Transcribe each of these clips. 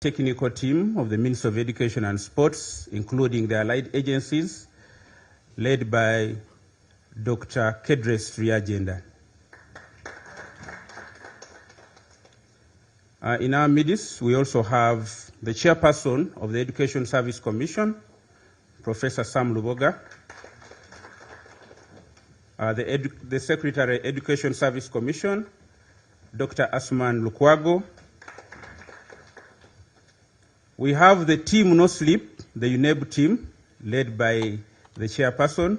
technical team of the Ministry of Education and Sports, including the allied agencies, led by Dr. Kedres Triagenda. In our midst, we also have the chairperson of the Education Service Commission, Professor Sam Luboga, the Secretary Education Service Commission, Dr. Asman Lukwago. We have the team No Sleep, the UNEB team, led by the chairperson,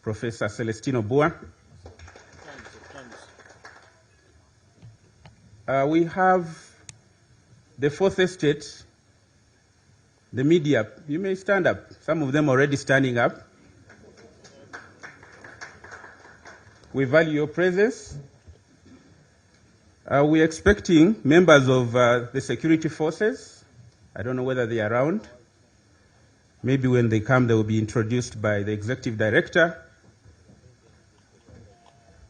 Professor Celestino Bua. We have the Fourth Estate, the media. You may stand up. Some of them already standing up. We value your presence. We're expecting members of the security forces. I don't know whether they're around. Maybe when they come, they will be introduced by the executive director.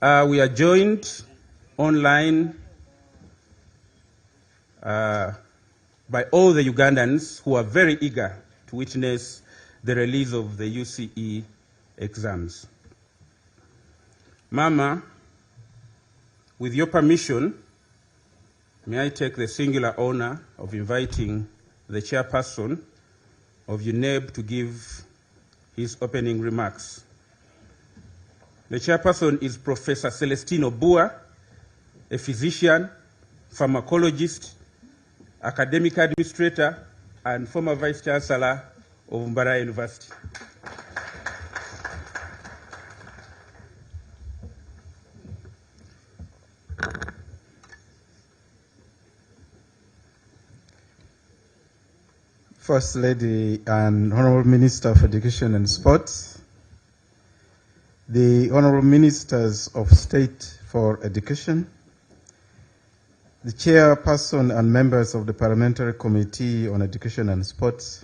We are joined online by all the Ugandans who are very eager to witness the release of the UCE exams. Mama, with your permission, may I take the singular honor of inviting the chairperson of UNEB to give his opening remarks. The chairperson is Professor Celestino Bua, a physician, pharmacologist, academic administrator, and former Vice Chancellor of Mbarara University. First Lady and Honorable Minister of Education and Sports, the Honorable Ministers of State for Education, the Chairperson and members of the Parliamentary Committee on Education and Sports,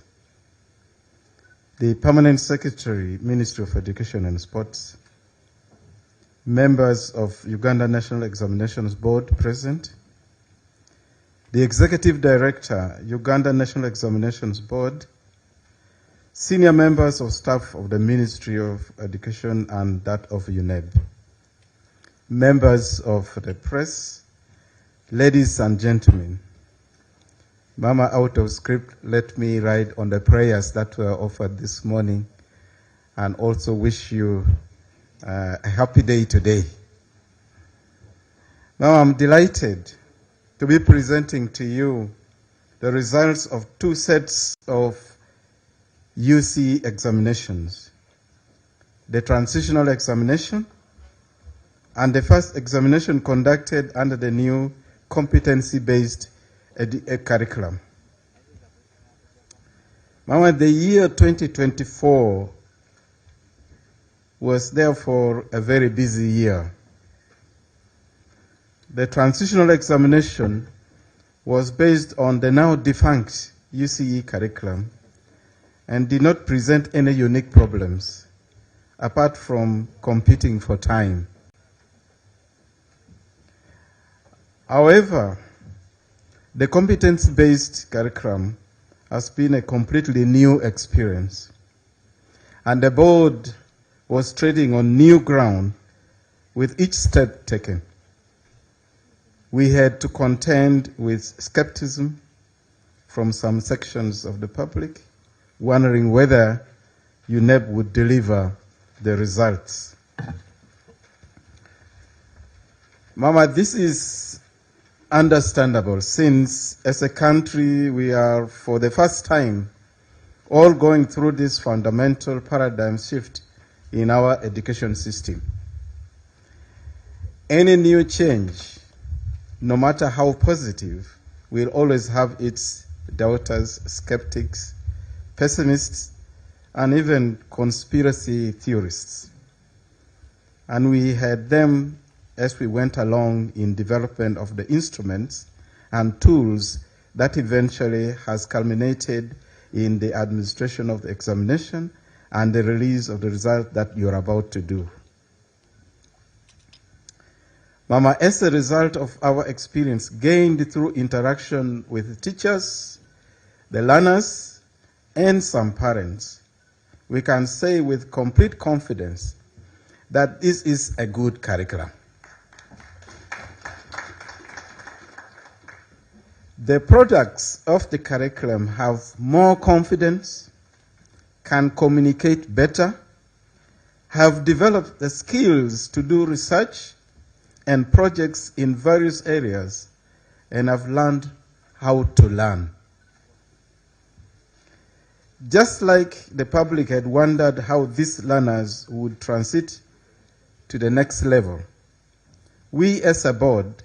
the Permanent Secretary, Ministry of Education and Sports, members of Uganda National Examinations Board present, the Executive Director, Uganda National Examinations Board, senior members of staff of the Ministry of Education and that of UNEB, members of the press, ladies and gentlemen. Mama, out of script, let me write on the prayers that were offered this morning and also wish you a happy day today. Now I'm delighted to be presenting to you the results of two sets of UCE examinations, the transitional examination and the first examination conducted under the new competency-based curriculum. Mama, the year 2024 was therefore a very busy year. The transitional examination was based on the now defunct UCE curriculum and did not present any unique problems apart from competing for time. However, the competence-based curriculum has been a completely new experience, and the board was treading on new ground with each step taken. We had to contend with skepticism from some sections of the public, wondering whether UNEB would deliver the results. Mama, this is understandable since as a country we are for the first time all going through this fundamental paradigm shift in our education system. Any new change, no matter how positive, will always have its doubters, skeptics, pessimists, and even conspiracy theorists. And we had them as we went along in development of the instruments and tools that eventually has culminated in the administration of the examination and the release of the result that you're about to do. Mama, as a result of our experience gained through interaction with teachers, the learners, and some parents, we can say with complete confidence that this is a good curriculum. The products of the curriculum have more confidence, can communicate better, have developed the skills to do research and projects in various areas, and have learned how to learn. Just like the public had wondered how these learners would transit to the next level, we as a board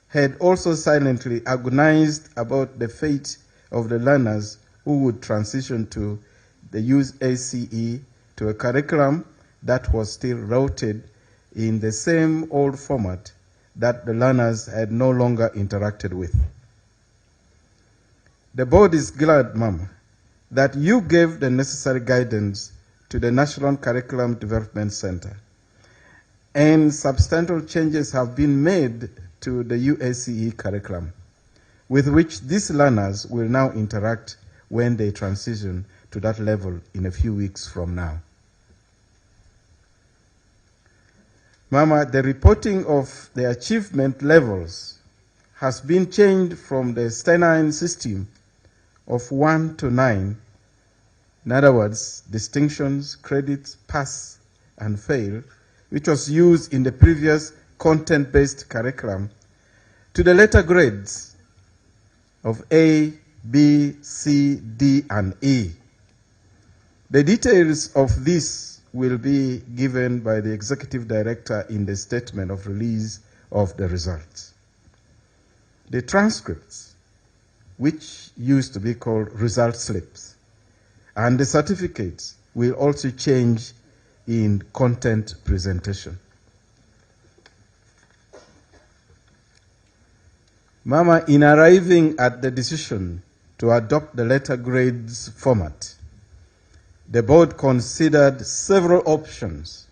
had also silently agonized about the fate of the learners who would transition to the UACE, to a curriculum that was still routed in the same old format that the learners had no longer interacted with. The board is glad, Mama, that you gave the necessary guidance to the National Curriculum Development Center, and substantial changes have been made to the UACE curriculum, with which these learners will now interact when they transition to that level in a few weeks from now. Mama, the reporting of the achievement levels has been changed from the Steinheim system of 1 to 9, in other words, distinctions, credits, pass, and fail, which was used in the previous content-based curriculum, to the letter grades of A, B, C, D, and E. The details of this will be given by the Executive Director in the statement of release of the results. The transcripts, which used to be called result slips, and the certificates will also change in content presentation. Mama, in arriving at the decision to adopt the letter grades format, the board considered several options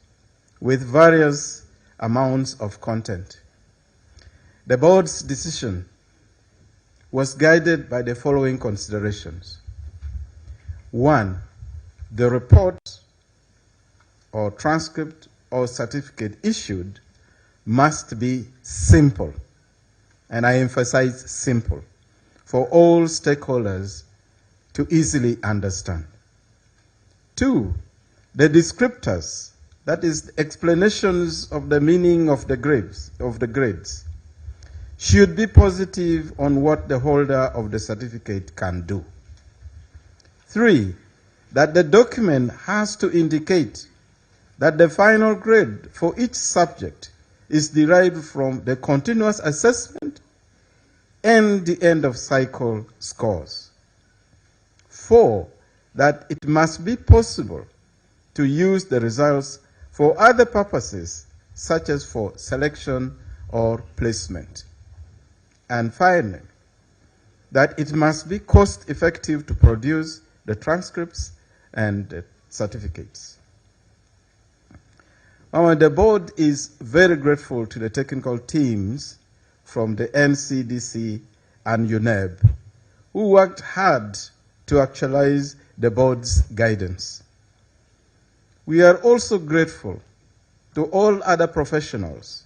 with various amounts of content. The board's decision was guided by the following considerations. 1, the report or transcript or certificate issued must be simple, and I emphasize simple, for all stakeholders to easily understand. 2, the descriptors, that is, explanations of the meaning of the grades, should be positive on what the holder of the certificate can do. 3, that the document has to indicate that the final grade for each subject is derived from the continuous assessment and the end of cycle scores. 4, that it must be possible to use the results for other purposes, such as for selection or placement. And finally, that it must be cost-effective to produce the transcripts and the certificates. The board is very grateful to the technical teams from the NCDC and UNEB who worked hard to actualize the board's guidance. We are also grateful to all other professionals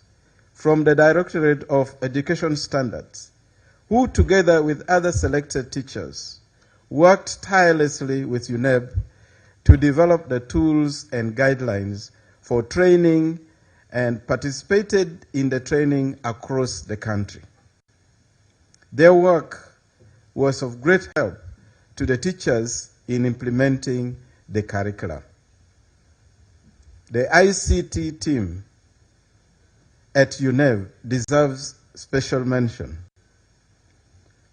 from the Directorate of Education Standards who, together with other selected teachers, worked tirelessly with UNEB to develop the tools and guidelines for training and participated in the training across the country. Their work was of great help to the teachers in implementing the curriculum. The ICT team at UNEB deserves special mention.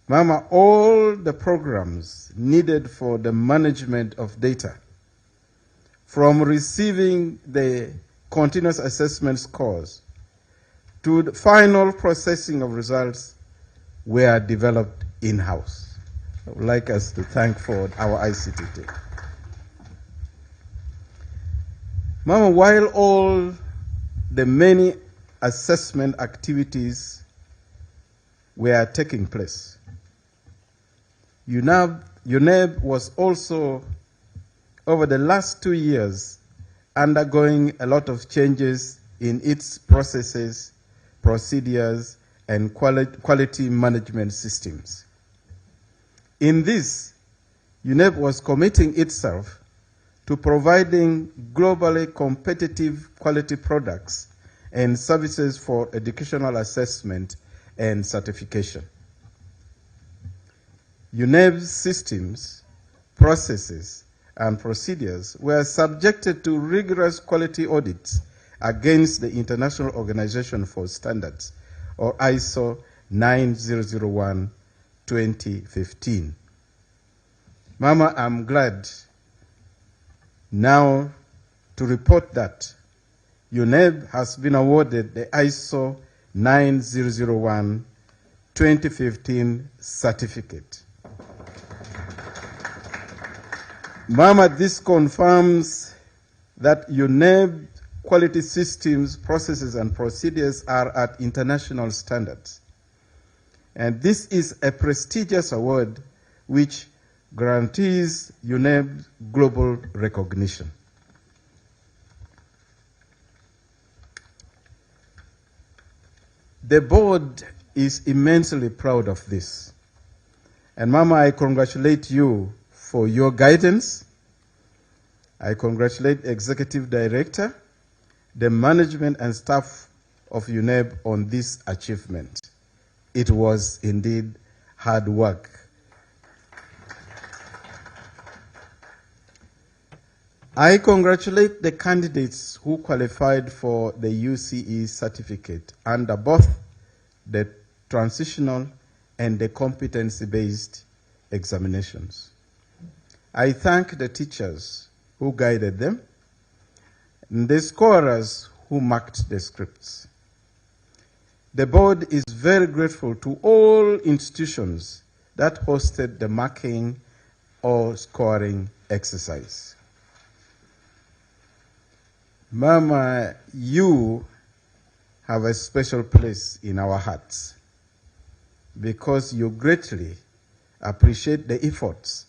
All the programs needed for the management of data, from receiving the continuous assessment scores to the final processing of results, were developed in-house. I would like us to thank for our ICT team. While all the many assessment activities were taking place, UNEB UNEB was also, over the last 2 years, undergoing a lot of changes in its processes, procedures, and quality management systems. In this, UNEB was committing itself to providing globally competitive quality products and services for educational assessment and certification. UNEB's systems, processes, and procedures were subjected to rigorous quality audits against the International Organization for Standards, or ISO 9001:2015. Mama, I'm glad now to report that UNEB has been awarded the ISO 9001:2015 certificate. Mama, this confirms that UNEB quality systems, processes, and procedures are at international standards. And this is a prestigious award which guarantees UNEB global recognition. The board is immensely proud of this. And Mama, I congratulate you for your guidance. I congratulate Executive Director, the management and staff of UNEB on this achievement. It was indeed hard work. I congratulate the candidates who qualified for the UCE certificate under both the transitional and the competency-based examinations. I thank the teachers who guided them, and the scorers who marked the scripts. The board is very grateful to all institutions that hosted the marking or scoring exercise. Mama, you have a special place in our hearts because you greatly appreciate the efforts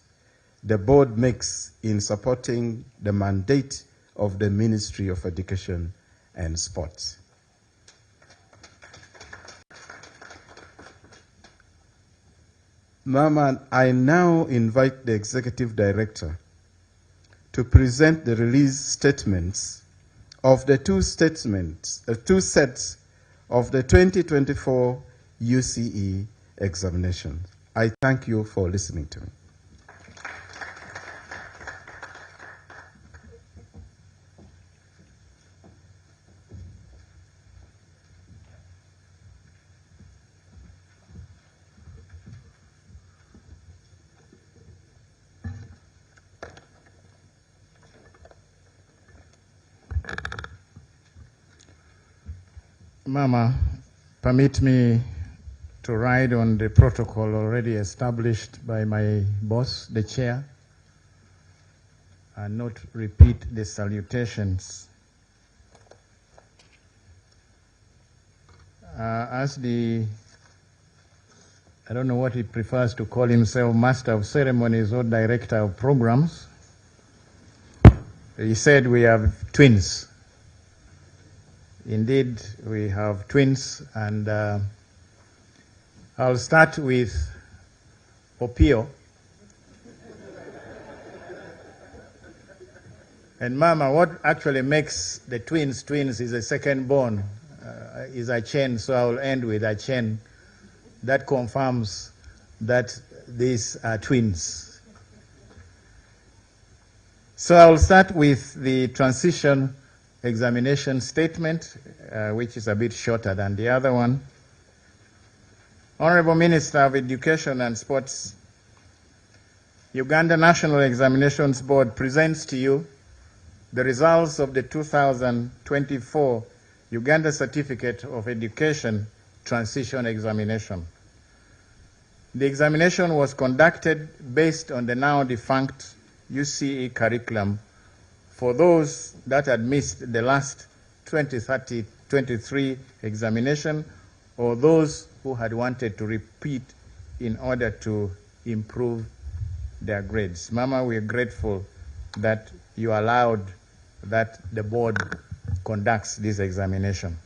the board makes in supporting the mandate of the Ministry of Education and Sports. Mama, I now invite the Executive Director to present the release statements of the two sets of the 2024 UCE examinations. I thank you for listening to me. Mama, permit me to ride on the protocol already established by my boss, the chair, and not repeat the salutations. As the, I don't know what he prefers to call himself, Master of Ceremonies or Director of Programs, he said we have twins. Indeed, we have twins, and I'll start with Opio. And Mama, what actually makes the twins is a second born, is a chain, so I'll end with a chain that confirms that these are twins. So I'll start with the transition examination statement, which is a bit shorter than the other one. Honorable Minister of Education and Sports, Uganda National Examinations Board presents to you the results of the 2024 Uganda Certificate of Education Transition Examination. The examination was conducted based on the now defunct UCE curriculum for those that had missed the last 2023 examination, or those who had wanted to repeat in order to improve their grades. Mama, we are grateful that you allowed that the board conducts this examination.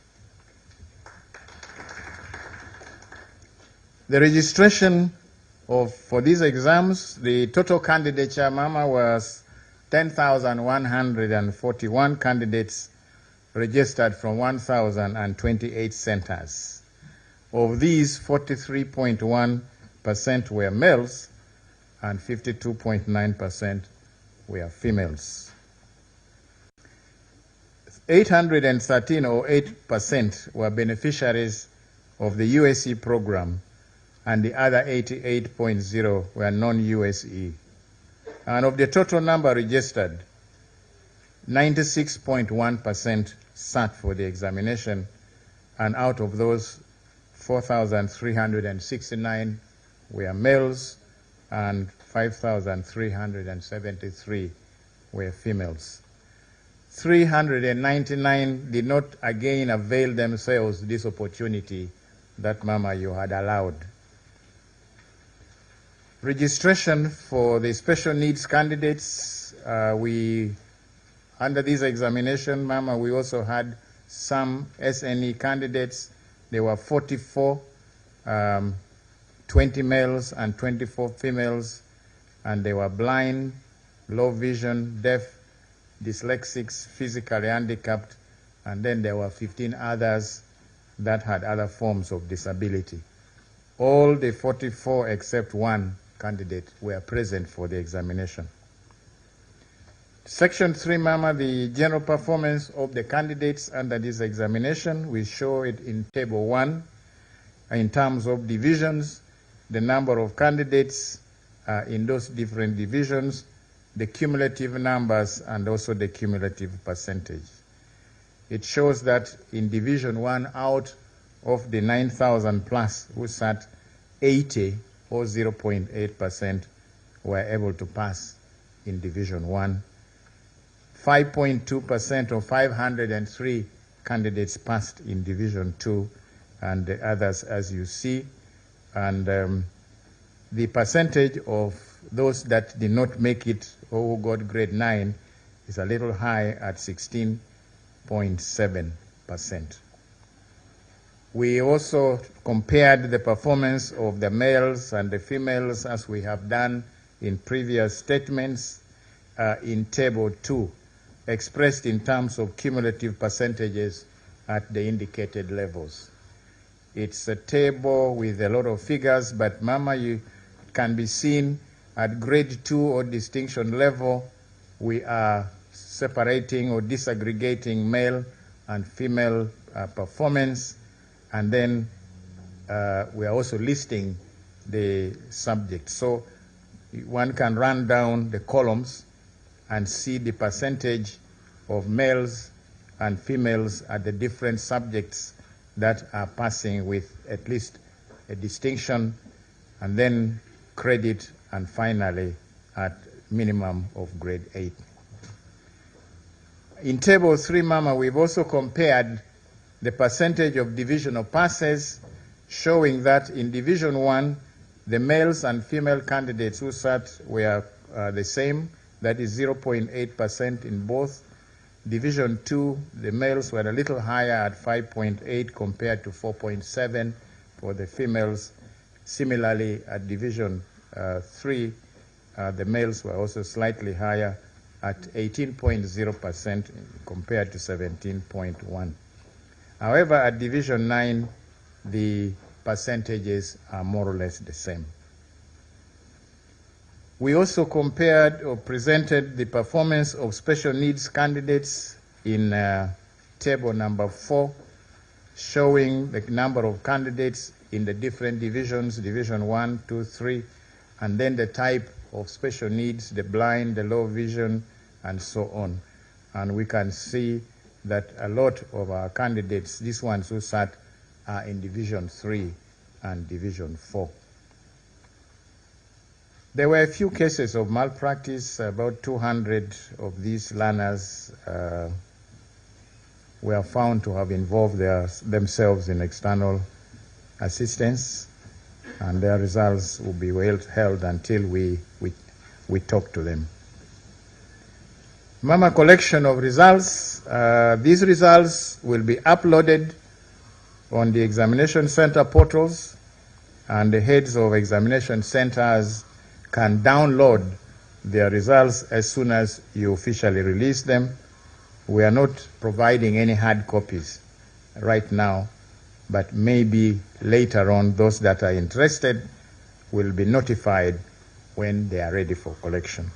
The registration for these exams, the total candidature, Mama, was 10,141 candidates registered from 1,028 centers. Of these, 43.1% were males and 52.9% were females. 813 or 8% were beneficiaries of the USE program, and the other 88.0 were non-USE. And of the total number registered, 96.1% sat for the examination, and out of those, 4,369 were males and 5,373 were females. 399 did not again avail themselves this opportunity that, Mama, you had allowed. Registration for the special needs candidates, under this examination, Mama, we also had some SNE candidates. There were 44, 20 males and 24 females, and they were blind, low vision, deaf, dyslexics, physically handicapped, and then there were 15 others that had other forms of disability. All the 44 except one candidate were present for the examination. Section 3, Mama, the general performance of the candidates under this examination, we show it in Table 1 in terms of divisions, the number of candidates in those different divisions, the cumulative numbers, and also the cumulative percentage. It shows that in Division 1, out of the 9,000 plus who sat, 80 or 0.8% were able to pass in Division 1. 5.2% of 503 candidates passed in Division 2, and the others as you see. And the percentage of those that did not make it or who got grade 9 is a little high at 16.7%. We also compared the performance of the males and the females as we have done in previous statements in Table 2, expressed in terms of cumulative percentages at the indicated levels. It's a table with a lot of figures, but, Mama, you can be seen at grade 2 or distinction level, we are separating or disaggregating male and female performance, and then we are also listing the subjects. So one can run down the columns and see the percentage of males and females at the different subjects that are passing with at least a distinction, and then credit, and finally at minimum of grade 8. In Table 3, Mama, we've also compared the percentage of divisional passes, showing that in Division 1, the males and female candidates who sat were the same, that is 0.8% in both. Division 2, the males were a little higher at 5.8 compared to 4.7 for the females. Similarly, at Division 3, the males were also slightly higher at 18.0% compared to 17.1. However, at Division 9, the percentages are more or less the same. We also compared or presented the performance of special needs candidates in Table number 4, showing the number of candidates in the different divisions, Division 1, 2, 3, and then the type of special needs, the blind, the low vision, and so on. And we can see that a lot of our candidates, these ones who sat, are in Division 3 and Division 4. There were a few cases of malpractice. About 200 of these learners were found to have involved themselves in external assistance, and their results will be held until we we talk to them. Mama, collection of results. These results will be uploaded on the examination center portals, and the heads of examination centers can download their results as soon as you officially release them. We are not providing any hard copies right now, but maybe later on those that are interested will be notified when they are ready for collection.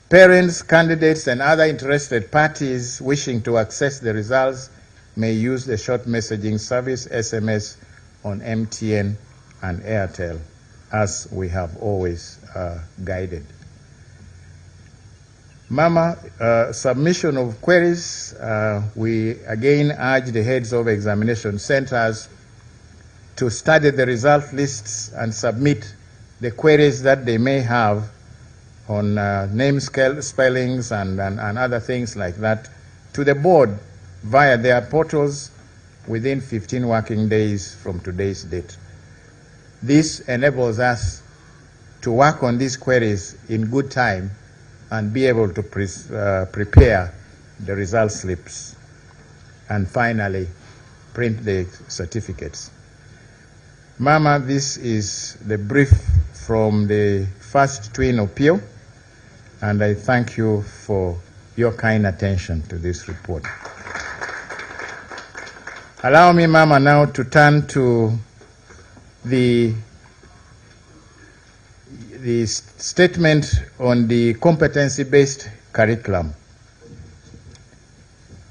Parents, candidates, and other interested parties wishing to access the results may use the short messaging service, SMS, on MTN and Airtel, as we have always guided. Mama, submission of queries. We again urge the heads of examination centers to study the result lists and submit the queries that they may have on name spellings and other things like that to the board via their portals within 15 working days from today's date. This enables us to work on these queries in good time and be able to prepare the result slips and finally print the certificates. Mama, this is the brief from the first twin appeal, and I thank you for your kind attention to this report. Allow me, Mama, now to turn to the statement on the competency-based curriculum.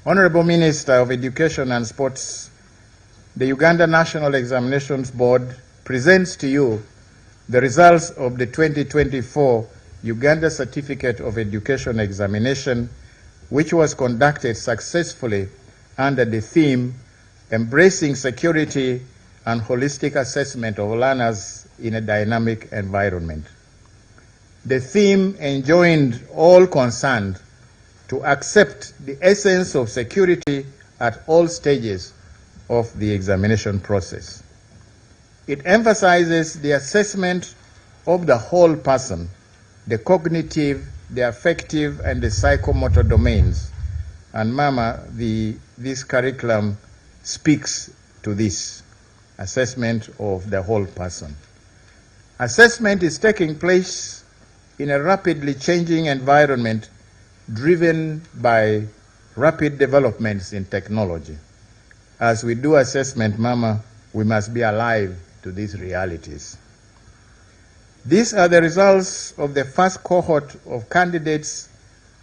Honorable Minister of Education and Sports, the Uganda National Examinations Board presents to you the results of the 2024 Uganda Certificate of Education Examination, which was conducted successfully under the theme Embracing Security and Holistic Assessment of Learners in a Dynamic Environment. The theme enjoined all concerned to accept the essence of security at all stages of the examination process. It emphasizes the assessment of the whole person, the cognitive, the affective, and the psychomotor domains. And Mama, this curriculum speaks to this assessment of the whole person. Assessment is taking place in a rapidly changing environment driven by rapid developments in technology. As we do assessment, Mama, we must be alive to these realities. These are the results of the first cohort of candidates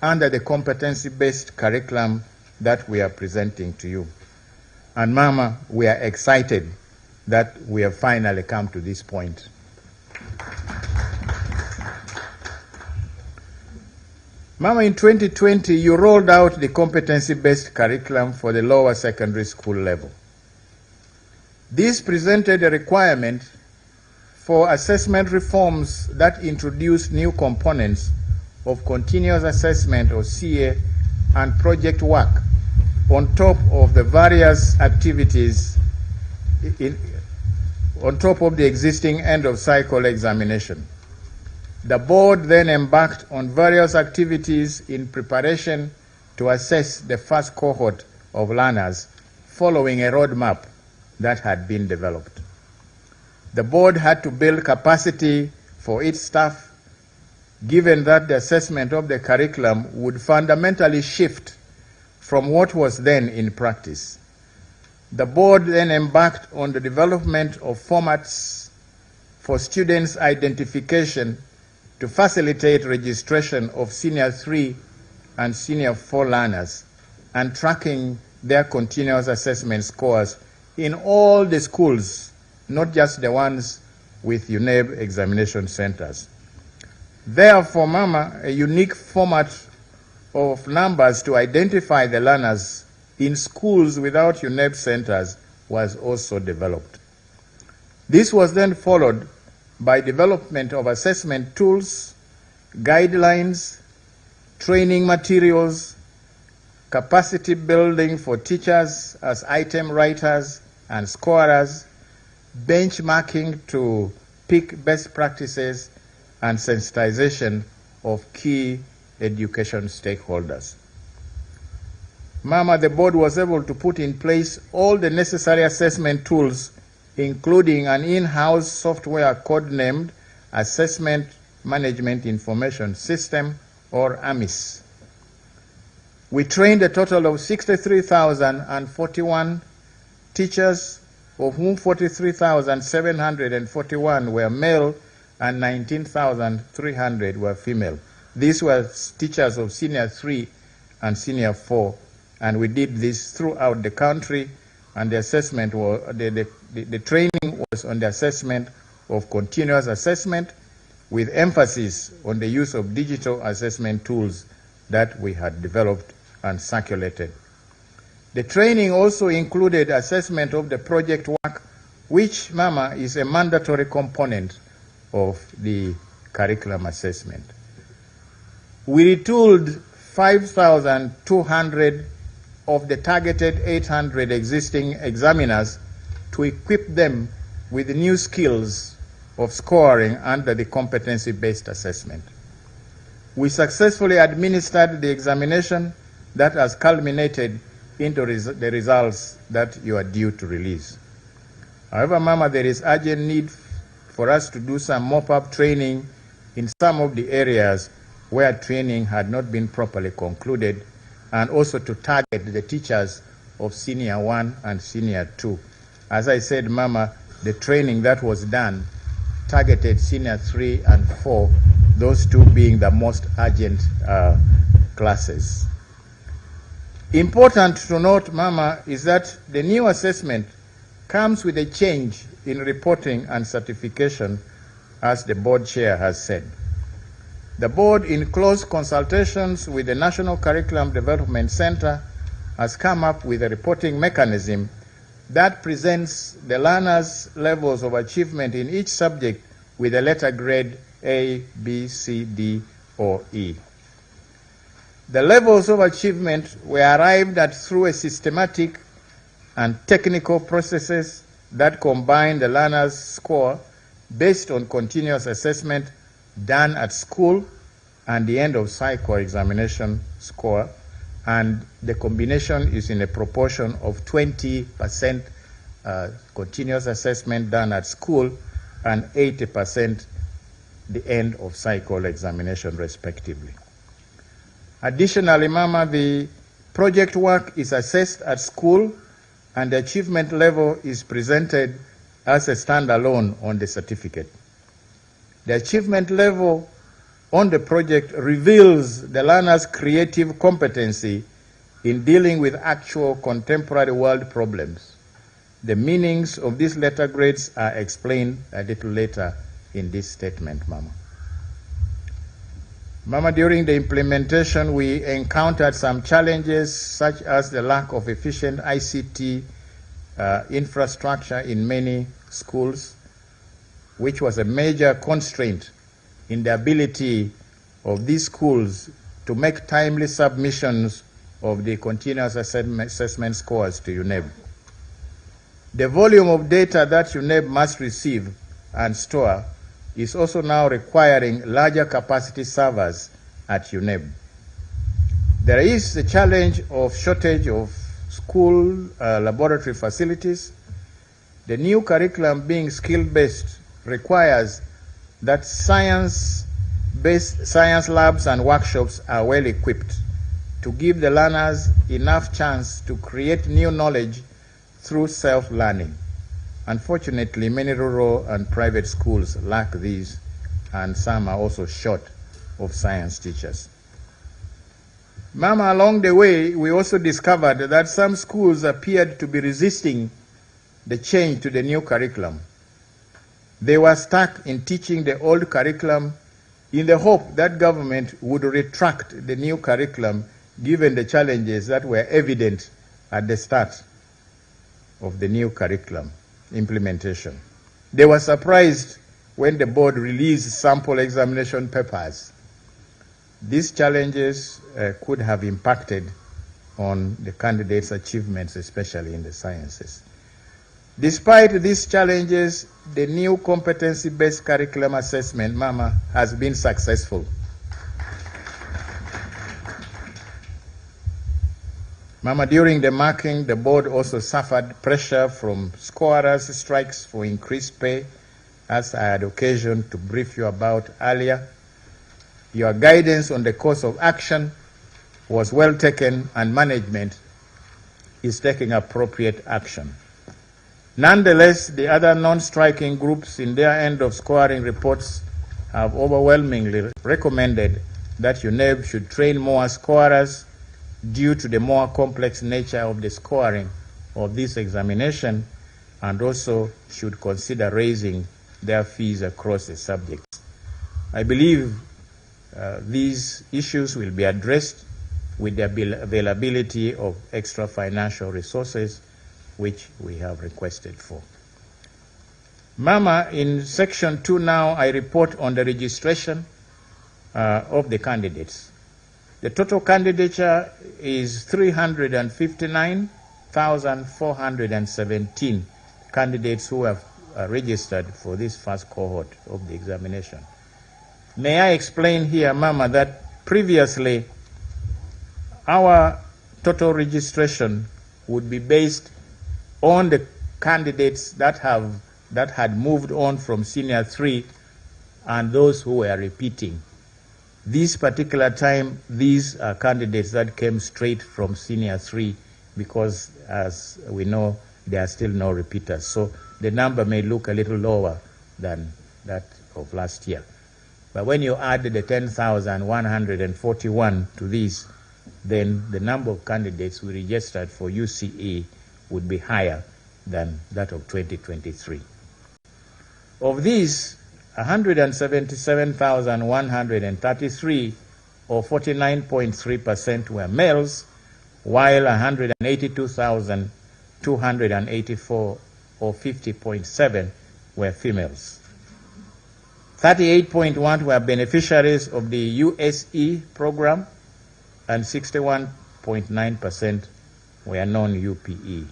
under the competency-based curriculum that we are presenting to you. And Mama, we are excited that we have finally come to this point. Mama, in 2020, you rolled out the competency-based curriculum for the lower secondary school level. This presented a requirement for assessment reforms that introduced new components of continuous assessment or CA and project work on top of the various activities on top of the existing end-of-cycle examination. The board then embarked on various activities in preparation to assess the first cohort of learners following a roadmap that had been developed. The board had to build capacity for its staff, given that the assessment of the curriculum would fundamentally shift from what was then in practice. The board then embarked on the development of formats for students' identification to facilitate registration of Senior 3 and Senior 4 learners and tracking their continuous assessment scores in all the schools, not just the ones with UNEB examination centers. Therefore, Mama, a unique format of numbers to identify the learners in schools without UNEB centers was also developed. This was then followed by development of assessment tools, guidelines, training materials, capacity building for teachers as item writers and scorers, benchmarking to pick best practices, and sensitization of key education stakeholders. Mama, the board was able to put in place all the necessary assessment tools, including an in-house software codenamed Assessment Management Information System, or AMIS. We trained a total of 63,041 teachers, of whom 43,741 were male and 19,300 were female. These were teachers of Senior 3 and Senior 4, and we did this throughout the country, and the assessment was, the training was on the assessment of continuous assessment, with emphasis on the use of digital assessment tools that we had developed and circulated. The training also included assessment of the project work, which, Mama, is a mandatory component of the curriculum assessment. We retooled 5,200 of the targeted 800 existing examiners to equip them with new skills of scoring under the competency-based assessment. We successfully administered the examination that has culminated into the results that you are due to release. However, Mama, there is urgent need for us to do some mop-up training in some of the areas where training had not been properly concluded, and also to target the teachers of Senior 1 and Senior 2. As I said, Mama, the training that was done targeted Senior 3 and 4, those two being the most urgent classes. Important to note, Mama, is that the new assessment comes with a change in reporting and certification, as the board chair has said. The board, in close consultations with the National Curriculum Development Center, has come up with a reporting mechanism that presents the learners' levels of achievement in each subject with a letter grade A, B, C, D, or E. The levels of achievement were arrived at through a systematic and technical processes that combine the learner's score based on continuous assessment done at school and the end of cycle examination score, and the combination is in a proportion of 20% continuous assessment done at school and 80% the end of cycle examination, respectively. Additionally, Mama, the project work is assessed at school, and the achievement level is presented as a standalone on the certificate. The achievement level on the project reveals the learner's creative competency in dealing with actual contemporary world problems. The meanings of these letter grades are explained a little later in this statement, Mama. Mama, during the implementation, we encountered some challenges, such as the lack of efficient ICT infrastructure in many schools, which was a major constraint in the ability of these schools to make timely submissions of the continuous assessment scores to UNEB. The volume of data that UNEB must receive and store is also now requiring larger capacity servers at UNEB. There is the challenge of shortage of school laboratory facilities. The new curriculum, being skill-based, requires that science labs and workshops are well equipped to give the learners enough chance to create new knowledge through self-learning. Unfortunately, many rural and private schools lack these, and some are also short of science teachers. Mama, along the way, we also discovered that some schools appeared to be resisting the change to the new curriculum. They were stuck in teaching the old curriculum in the hope that government would retract the new curriculum, given the challenges that were evident at the start of the new curriculum implementation. They were surprised when the board released sample examination papers. These challenges could have impacted on the candidates' achievements, especially in the sciences. Despite these challenges, the new competency-based curriculum assessment, Mama, has been successful. Mama, during the marking, the board also suffered pressure from scorers' strikes for increased pay, as I had occasion to brief you about earlier. Your guidance on the course of action was well taken, and management is taking appropriate action. Nonetheless, the other non-striking groups in their end of scoring reports have overwhelmingly recommended that UNEB should train more scorers due to the more complex nature of the scoring of this examination, and also should consider raising their fees across the subjects. I believe these issues will be addressed with the availability of extra financial resources, which we have requested for. Mama, in section 2 now, I report on the registration of the candidates. The total candidature is 359,417 candidates who have registered for this first cohort of the examination. May I explain here, Mama, that previously our total registration would be based on the candidates that had moved on from senior 3 and those who were repeating. This particular time, these are candidates that came straight from senior 3 because, as we know, there are still no repeaters. So the number may look a little lower than that of last year. But when you add the 10,141 to these, then the number of candidates we registered for UCE would be higher than that of 2023. Of these, 177,133, or 49.3%, were males, while 182,284, or 50.7%, were females. 38.1 were beneficiaries of the USE program, and 61.9% were non-UPE.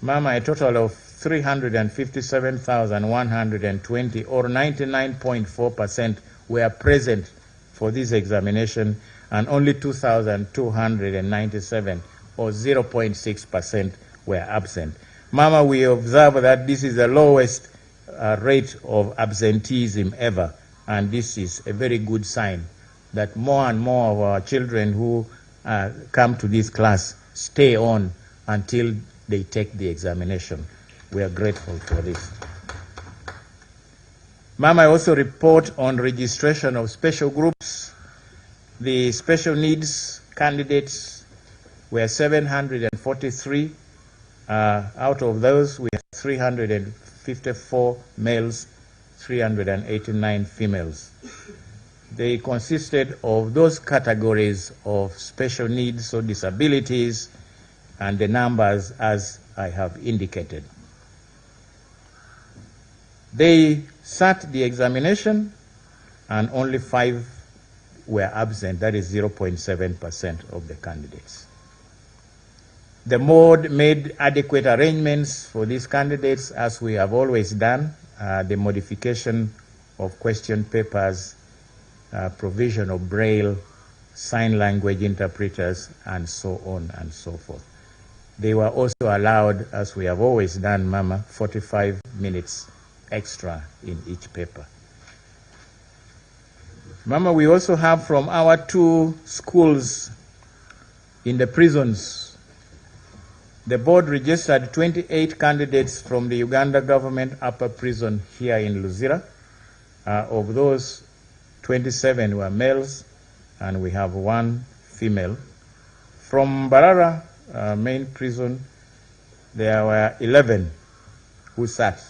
Mama, a total of 357,120, or 99.4%, were present for this examination, and only 2,297, or 0.6%, were absent. Mama, we observe that this is the lowest rate of absenteeism ever, and this is a very good sign that more and more of our children who come to this class stay on until they take the examination. We are grateful for this. Mama, I also report on registration of special groups. The special needs candidates were 743. Out of those, we have 354 males, 389 females. They consisted of those categories of special needs or disabilities, and the numbers as I have indicated. They sat the examination, and only 5 were absent. That is 0.7% of the candidates. The board made adequate arrangements for these candidates, as we have always done, the modification of question papers, provision of braille, sign language interpreters, and so on and so forth. They were also allowed, as we have always done, Mama, 45 minutes extra in each paper. Mama, we also have from our 2 schools in the prisons, the board registered 28 candidates from the Uganda government upper prison here in Luzira. Of those, 27 were males, and we have 1 female. From Mbarara main prison, there were 11 who sat,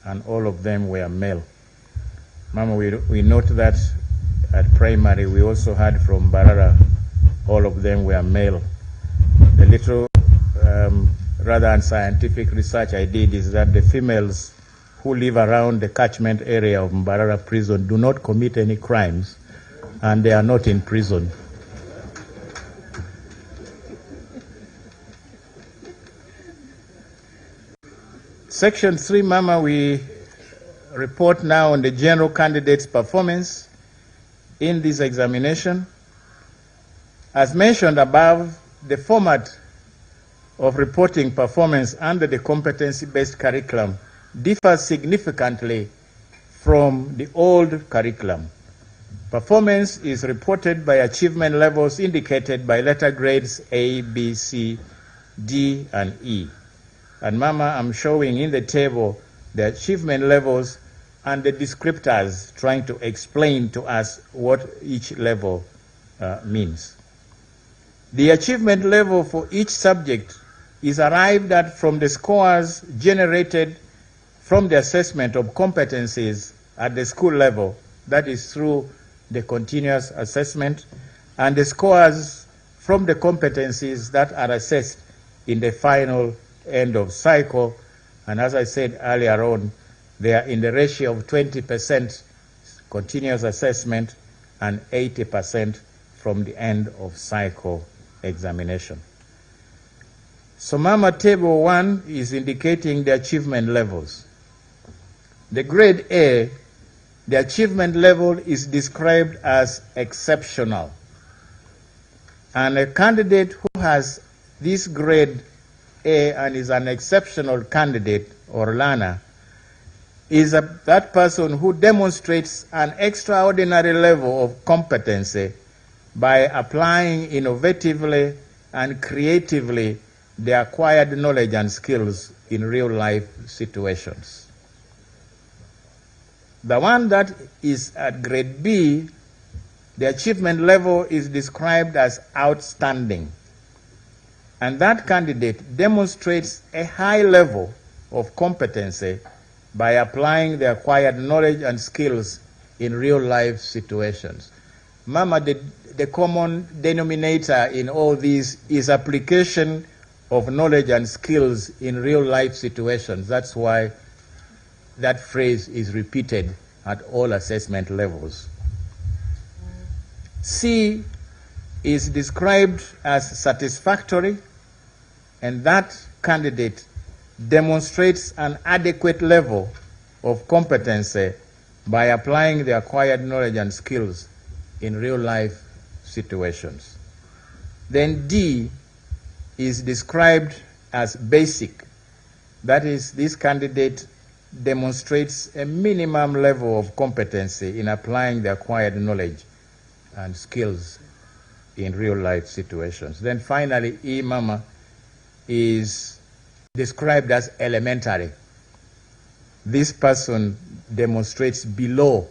and all of them were male. Mama, we note that at primary we also had from Mbarara, all of them were male. The little rather unscientific research I did is that the females who live around the catchment area of Mbarara prison do not commit any crimes, and they are not in prison. Section 3, Mama, we report now on the general candidate's performance in this examination. As mentioned above, the format of reporting performance under the competency-based curriculum differs significantly from the old curriculum. Performance is reported by achievement levels indicated by letter grades A, B, C, D, and E. And Mama, I'm showing in the table the achievement levels and the descriptors trying to explain to us what each level means. The achievement level for each subject is arrived at from the scores generated from the assessment of competencies at the school level, that is through the continuous assessment, and the scores from the competencies that are assessed in the final end of cycle. And as I said earlier on, they are in the ratio of 20% continuous assessment and 80% from the end of cycle examination. So Mama, table 1 is indicating the achievement levels. The grade A, the achievement level is described as exceptional. And a candidate who has this grade A and is an exceptional candidate or learner is that person who demonstrates an extraordinary level of competency by applying innovatively and creatively the acquired knowledge and skills in real-life situations. The one that is at grade B, the achievement level is described as outstanding. And that candidate demonstrates a high level of competency by applying the acquired knowledge and skills in real-life situations. Mama, the common denominator in all these is application of knowledge and skills in real-life situations. That's why that phrase is repeated at all assessment levels. C is described as satisfactory, and that candidate demonstrates an adequate level of competency by applying the acquired knowledge and skills in real-life situations. Then D is described as basic. That is, this candidate demonstrates a minimum level of competency in applying the acquired knowledge and skills in real-life situations. Then finally, E, Mama, is described as elementary. This person demonstrates below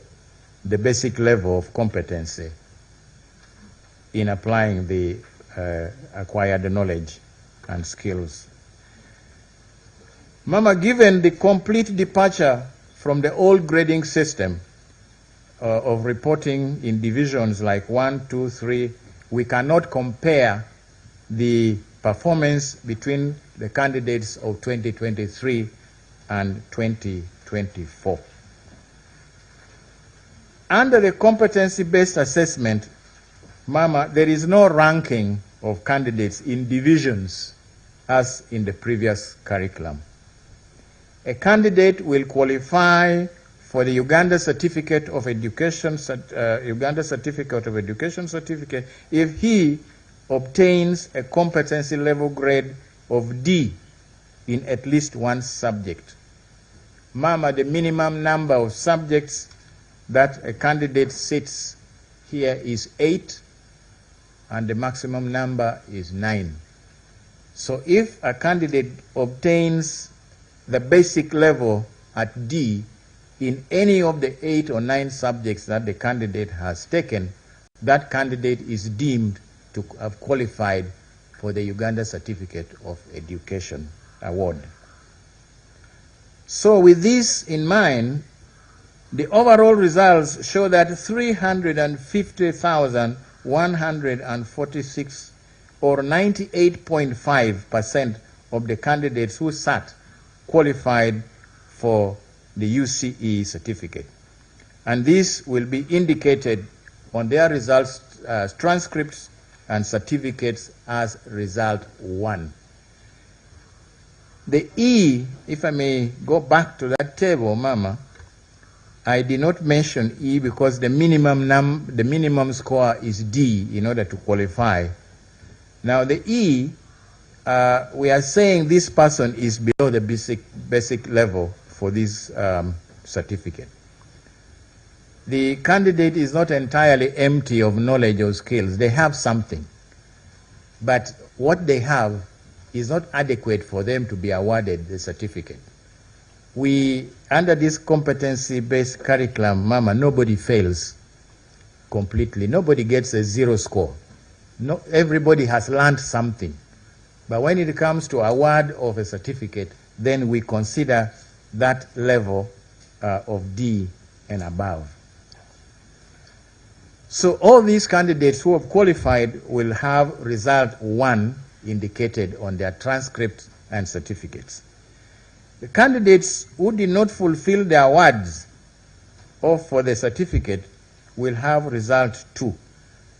the basic level of competency in applying the acquired knowledge and skills. Mama, given the complete departure from the old grading system of reporting in divisions like 1, 2, 3, we cannot compare the performance between the candidates of 2023 and 2024. Under the competency-based assessment, Mama, there is no ranking of candidates in divisions as in the previous curriculum. A candidate will qualify for the Uganda Certificate of Education, certificate if he obtains a competency level grade of D in at least one subject. Mama, the minimum number of subjects that a candidate sits here is 8, and the maximum number is 9. So if a candidate obtains the basic level at D in any of the 8 or 9 subjects that the candidate has taken, that candidate is deemed to have qualified for the Uganda Certificate of Education Award. So with this in mind, the overall results show that 350,146 or 98.5% of the candidates who sat qualified for the UCE certificate. And this will be indicated on their results, transcripts and certificates as result 1. The E, if I may go back to that table, Mama, I did not mention E because the minimum score is D in order to qualify. Now the E, we are saying this person is below the basic level for this certificate. The candidate is not entirely empty of knowledge or skills. They have something, but what they have is not adequate for them to be awarded the certificate. We, under this competency-based curriculum, Mama, nobody fails completely. Nobody gets a 0 score. No, everybody has learned something. But when it comes to award of a certificate, then we consider that level of D and above. So all these candidates who have qualified will have result 1 indicated on their transcript and certificates. The candidates who did not fulfill the awards or for the certificate will have result 2.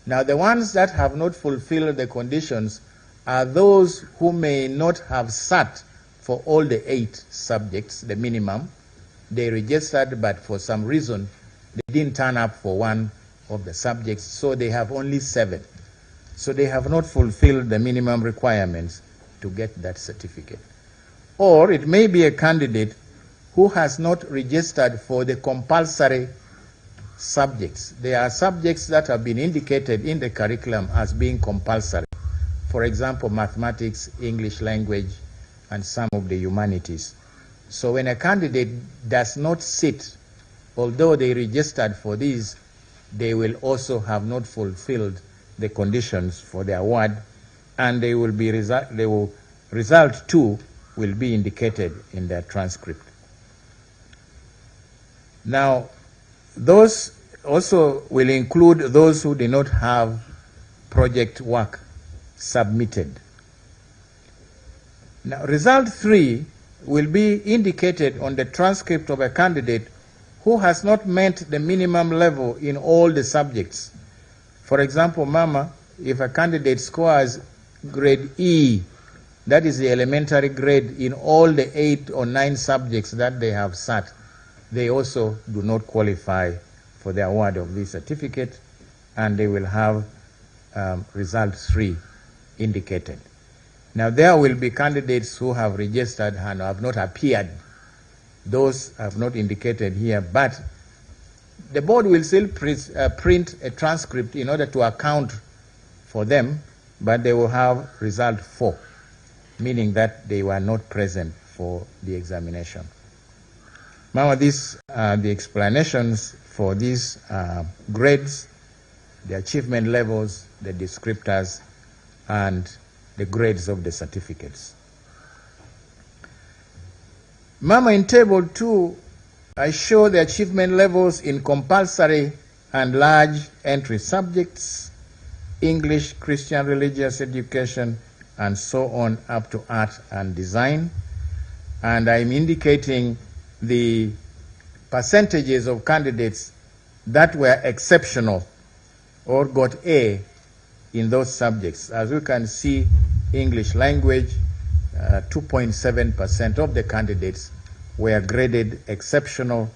Now the ones that have not fulfilled the conditions are those who may not have sat for all the 8 subjects, the minimum. They registered, but for some reason they didn't turn up for one of the subjects, so they have only 7. So they have not fulfilled the minimum requirements to get that certificate. Or it may be a candidate who has not registered for the compulsory subjects. There are subjects that have been indicated in the curriculum as being compulsory. For example, mathematics, English language, and some of the humanities. So when a candidate does not sit, although they registered for these, they will also have not fulfilled the conditions for the award, and they will be result 2 will be indicated in their transcript. Now, those also will include those who did not have project work submitted. Now, result 3 will be indicated on the transcript of a candidate who has not met the minimum level in all the subjects. For example, Mama, if a candidate scores grade E, that is the elementary grade in all the 8 or 9 subjects that they have sat, they also do not qualify for the award of this certificate, and they will have result 3 indicated. Now there will be candidates who have registered and have not appeared. Those have not indicated here, but the board will still print a transcript in order to account for them, but they will have result 4, meaning that they were not present for the examination. Now these are the explanations for these grades, the achievement levels, the descriptors, and the grades of the certificates. Mama, in table 2, I show the achievement levels in compulsory and large entry subjects, English, Christian religious education, and so on up to art and design. And I'm indicating the percentages of candidates that were exceptional or got A in those subjects. As you can see, English language, 2.7% of the candidates were graded exceptional,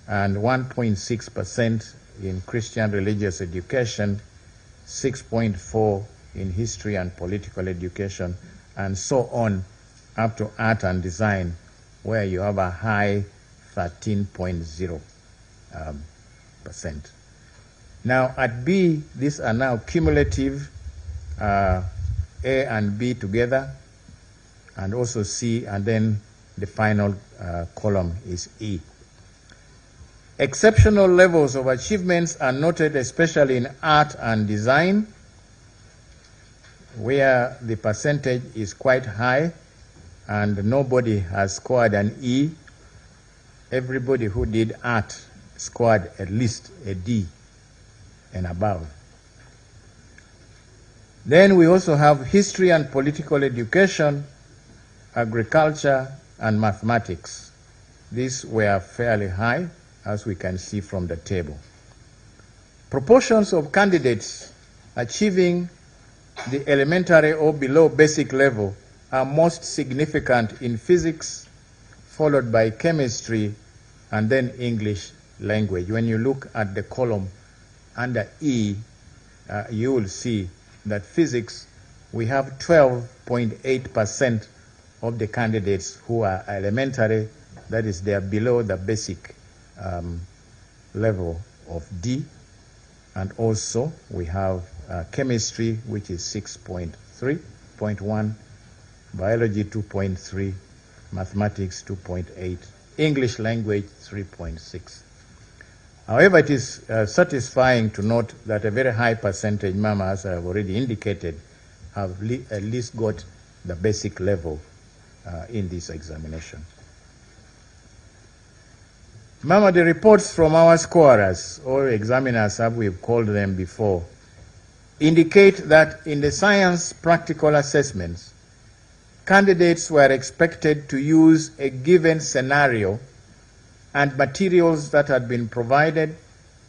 and 1.6% in Christian religious education, 6.4% in history and political education, and so on up to art and design, where you have a high 13.0%. Now at B, these are now cumulative, A and B together, and also C, and then the final column is E. Exceptional levels of achievements are noted especially in art and design, where the percentage is quite high and nobody has scored an E. Everybody who did art scored at least a D and above. Then we also have history and political education, agriculture, and mathematics. These were fairly high, as we can see from the table. Proportions of candidates achieving the elementary or below basic level are most significant in physics, followed by chemistry, and then English language. When you look at the column under E, you will see that physics, we have 12.8% of the candidates who are elementary, that is, they are below the basic level of D. And also we have chemistry, which is 6.3.1, biology 2.3, mathematics 2.8, English language 3.6. However, it is satisfying to note that a very high percentage, Mama, as I have already indicated, have at least got the basic level in this examination. Mama, the reports from our scorers, or examiners as we've called them before, indicate that in the science practical assessments, candidates were expected to use a given scenario and materials that had been provided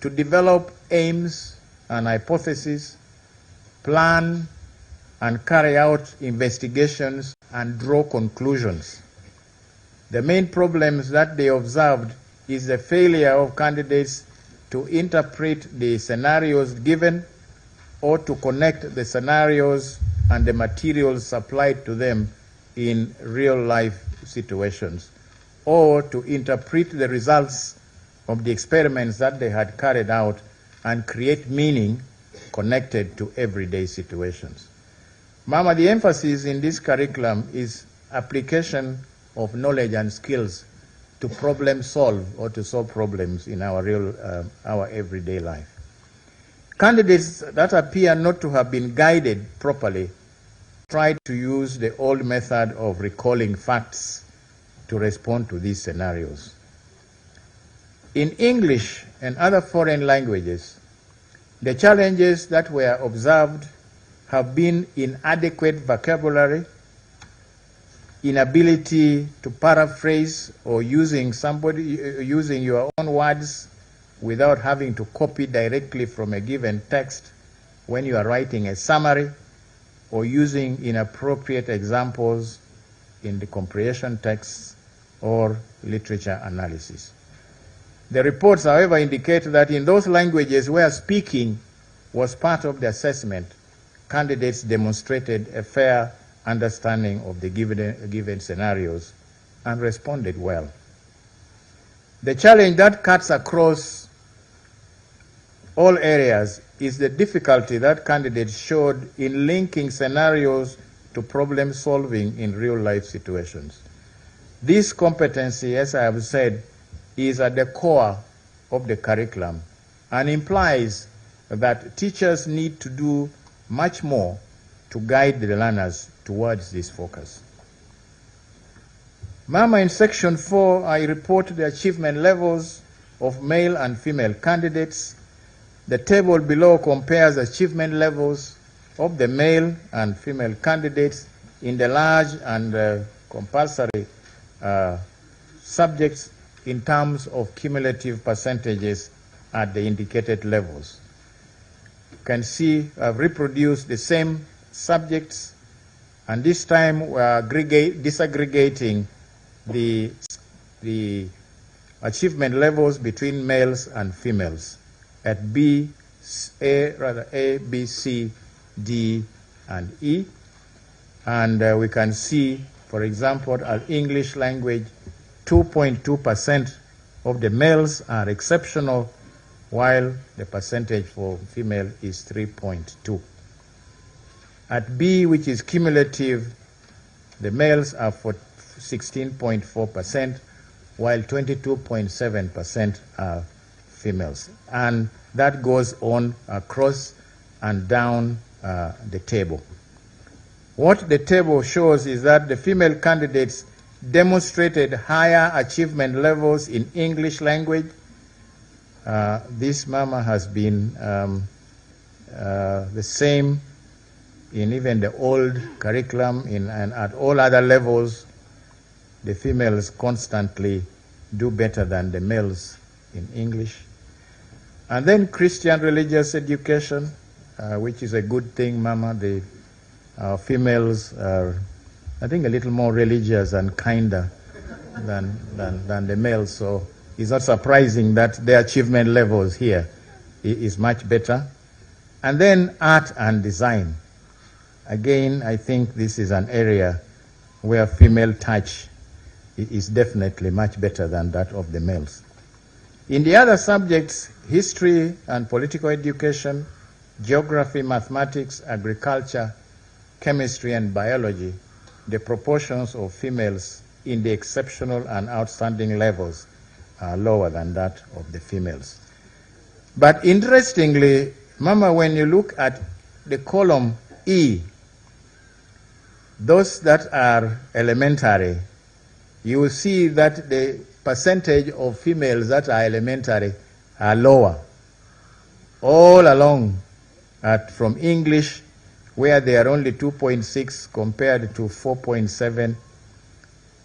to develop aims and hypotheses, plan and carry out investigations and draw conclusions. The main problems that they observed is the failure of candidates to interpret the scenarios given or to connect the scenarios and the materials supplied to them in real-life situations, or to interpret the results of the experiments that they had carried out and create meaning connected to everyday situations. Mama, the emphasis in this curriculum is application of knowledge and skills to problem solve or to solve problems in our everyday life. Candidates that appear not to have been guided properly tried to use the old method of recalling facts to respond to these scenarios. In English and other foreign languages, the challenges that were observed have been inadequate vocabulary, inability to paraphrase or using your own words without having to copy directly from a given text when you are writing a summary, or using inappropriate examples in the comprehension texts or literature analysis. The reports, however, indicate that in those languages where speaking was part of the assessment, candidates demonstrated a fair understanding of the given scenarios and responded well. The challenge that cuts across all areas is the difficulty that candidates showed in linking scenarios to problem solving in real-life situations. This competency, as I have said, is at the core of the curriculum and implies that teachers need to do much more to guide the learners towards this focus. Mama, in section 4, I report the achievement levels of male and female candidates. The table below compares achievement levels of the male and female candidates in the large and compulsory subjects in terms of cumulative percentages at the indicated levels. You can see I've reproduced the same subjects, and this time we are disaggregating the achievement levels between males and females at A, B, C, D, and E. And we can see, for example, our English language, 2.2% of the males are exceptional, while the percentage for female is 3.2. At B, which is cumulative, the males are for 16.4%, while 22.7% are females. And that goes on across and down the table. What the table shows is that the female candidates demonstrated higher achievement levels in English language. This, Mama, has been the same in even the old curriculum and at all other levels. The females constantly do better than the males in English. And then Christian religious education, which is a good thing, Mama. The females are I think, a little more religious and kinder than the males. So it's not surprising that their achievement levels here is much better. And then art and design. Again, I think this is an area where female touch is definitely much better than that of the males. In the other subjects, history and political education, geography, mathematics, agriculture, chemistry, and biology, the proportions of females in the exceptional and outstanding levels are lower than that of the females. But interestingly, Mama, when you look at the column E, those that are elementary, you will see that the percentage of females that are elementary are lower. All along, from English, where they are only 2.6 compared to 4.7.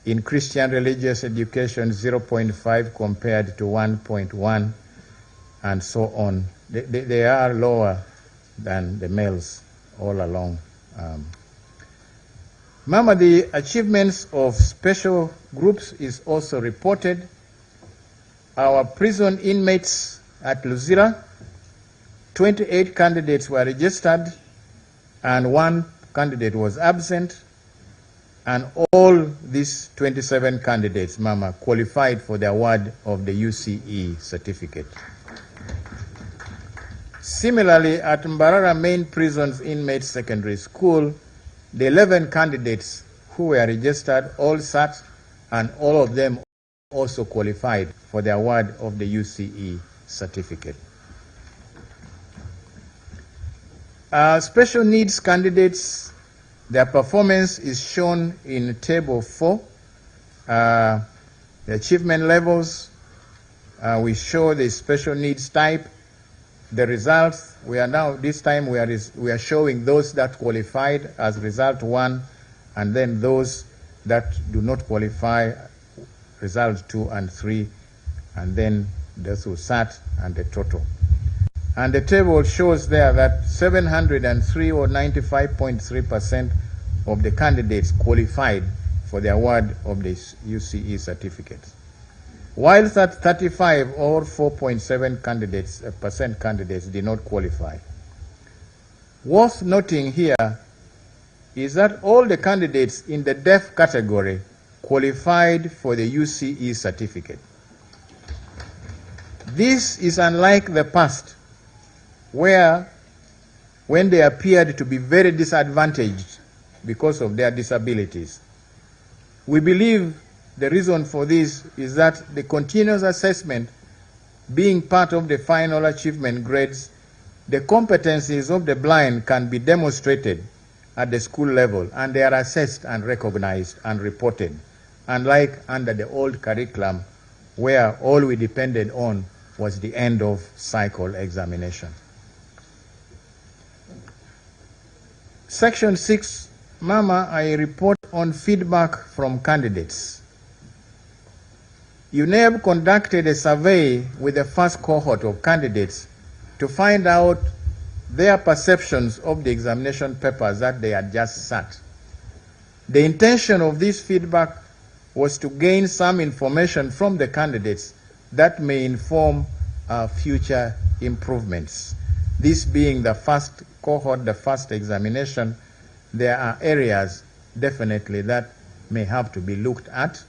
In Christian religious education, 0.5 compared to 1.1, and so on. They are lower than the males all along. Mama, the achievements of special groups is also reported. Our prison inmates at Luzira, 28 candidates were registered and 1 candidate was absent, and all these 27 candidates, Mama, qualified for the award of the UCE certificate. Similarly, at Mbarara Main Prison's Inmates Secondary School, the 11 candidates who were registered all sat, and all of them also qualified for the award of the UCE certificate. Special needs candidates, their performance is shown in Table 4. The achievement levels, we show the special needs type. The results, we are now, this time we are showing those that qualified as result 1, and then those that do not qualify, result 2 and 3, and then those who sat and the total. And the table shows there that 703 or 95.3% of the candidates qualified for the award of the UCE certificate, whilst that 35 or 4.7% candidates did not qualify. Worth noting here is that all the candidates in the deaf category qualified for the UCE certificate. This is unlike the past, where when they appeared to be very disadvantaged because of their disabilities. We believe the reason for this is that the continuous assessment being part of the final achievement grades, the competencies of the blind can be demonstrated at the school level, and they are assessed and recognized and reported, unlike under the old curriculum where all we depended on was the end of cycle examination. Section 6, Mama, I report on feedback from candidates. UNEB conducted a survey with the first cohort of candidates to find out their perceptions of the examination papers that they had just sat. The intention of this feedback was to gain some information from the candidates that may inform future improvements. This being the first cohort, the first examination, there are areas definitely that may have to be looked at,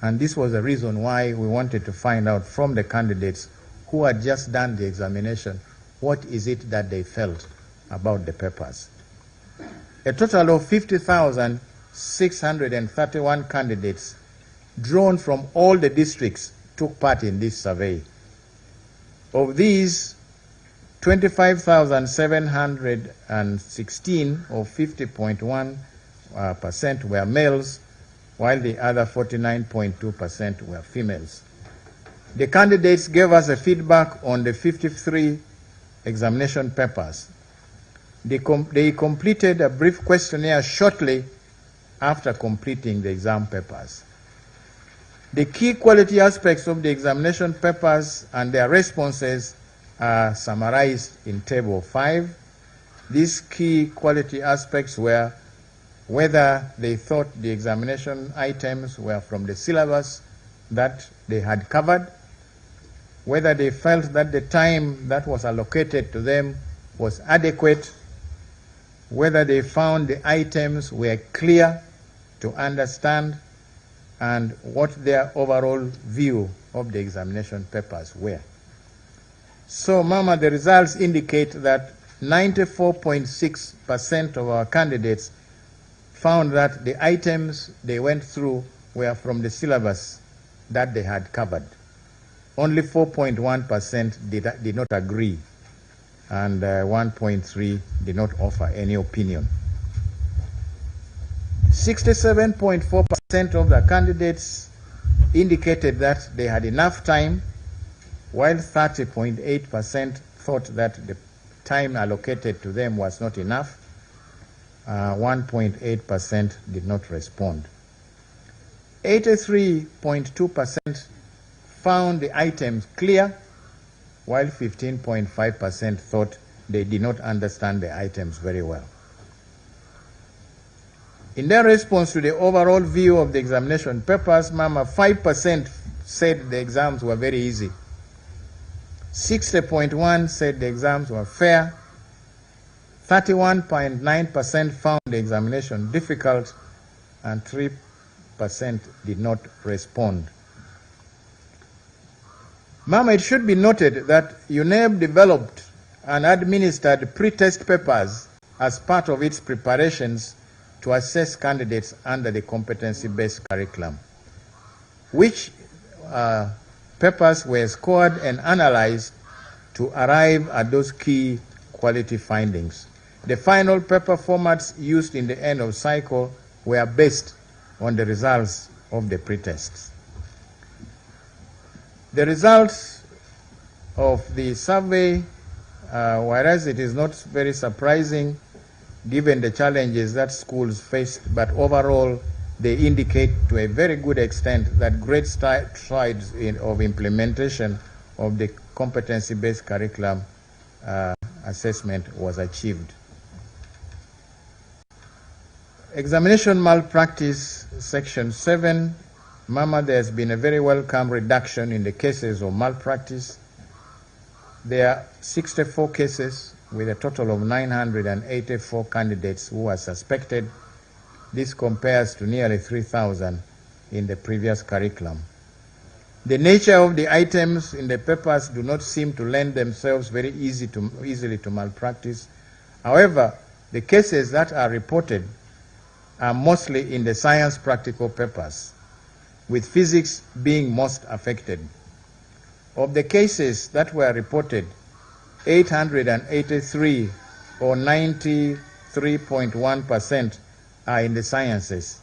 and this was the reason why we wanted to find out from the candidates who had just done the examination what is it that they felt about the papers. A total of 50,631 candidates drawn from all the districts took part in this survey. Of these, 25,716 or 50.1% were males, while the other 49.2% were females. The candidates gave us a feedback on the 53 examination papers. They completed a brief questionnaire shortly after completing the exam papers. The key quality aspects of the examination papers and their responses are summarized in Table 5. These key quality aspects were: whether they thought the examination items were from the syllabus that they had covered, whether they felt that the time that was allocated to them was adequate, whether they found the items were clear to understand, and what their overall view of the examination papers were. So, Mama, the results indicate that 94.6% of our candidates found that the items they went through were from the syllabus that they had covered. Only 4.1% did not agree, and 1.3% did not offer any opinion. 67.4% of the candidates indicated that they had enough time, while 30.8% thought that the time allocated to them was not enough. 1.8% did not respond. 83.2% found the items clear, while 15.5% thought they did not understand the items very well. In their response to the overall view of the examination papers, Mama, 5% said the exams were very easy. 60.1% said the exams were fair. 31.9% found the examination difficult, and 3% did not respond. Mama, it should be noted that UNEB developed and administered pre-test papers as part of its preparations to assess candidates under the competency-based curriculum, which papers were scored and analyzed to arrive at those key quality findings. The final paper formats used in the end of cycle were based on the results of the pre-tests. The results of the survey, whereas it is not very surprising given the challenges that schools faced, but overall they indicate to a very good extent that great strides of implementation of the competency-based curriculum assessment was achieved. Examination malpractice, section 7. Mama, there has been a very welcome reduction in the cases of malpractice. There are 64 cases with a total of 984 candidates who are suspected. This compares to nearly 3,000 in the previous curriculum. The nature of the items in the papers do not seem to lend themselves very easily to malpractice. However, the cases that are reported are mostly in the science practical papers, with physics being most affected. Of the cases that were reported, 883 or 93.1% are in the sciences,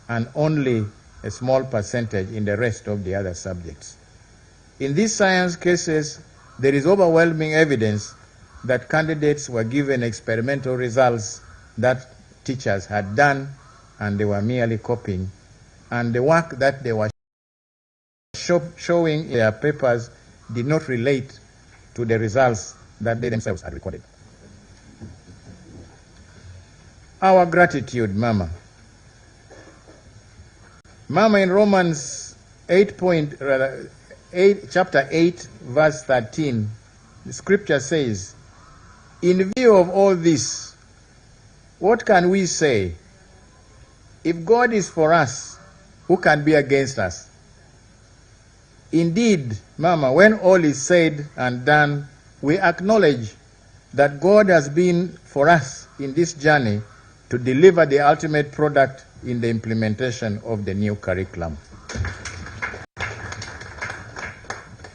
and only a small percentage in the rest of the other subjects. In these science cases, there is overwhelming evidence that candidates were given experimental results that teachers had done, and they were merely copying, and the work that they were showing in their papers did not relate to the results that they themselves had recorded. Our gratitude, Mama. Mama, in Romans chapter 8, verse 13, the scripture says, "In view of all this, what can we say? If God is for us, who can be against us?" Indeed, Mama, when all is said and done, we acknowledge that God has been for us in this journey to deliver the ultimate product in the implementation of the new curriculum.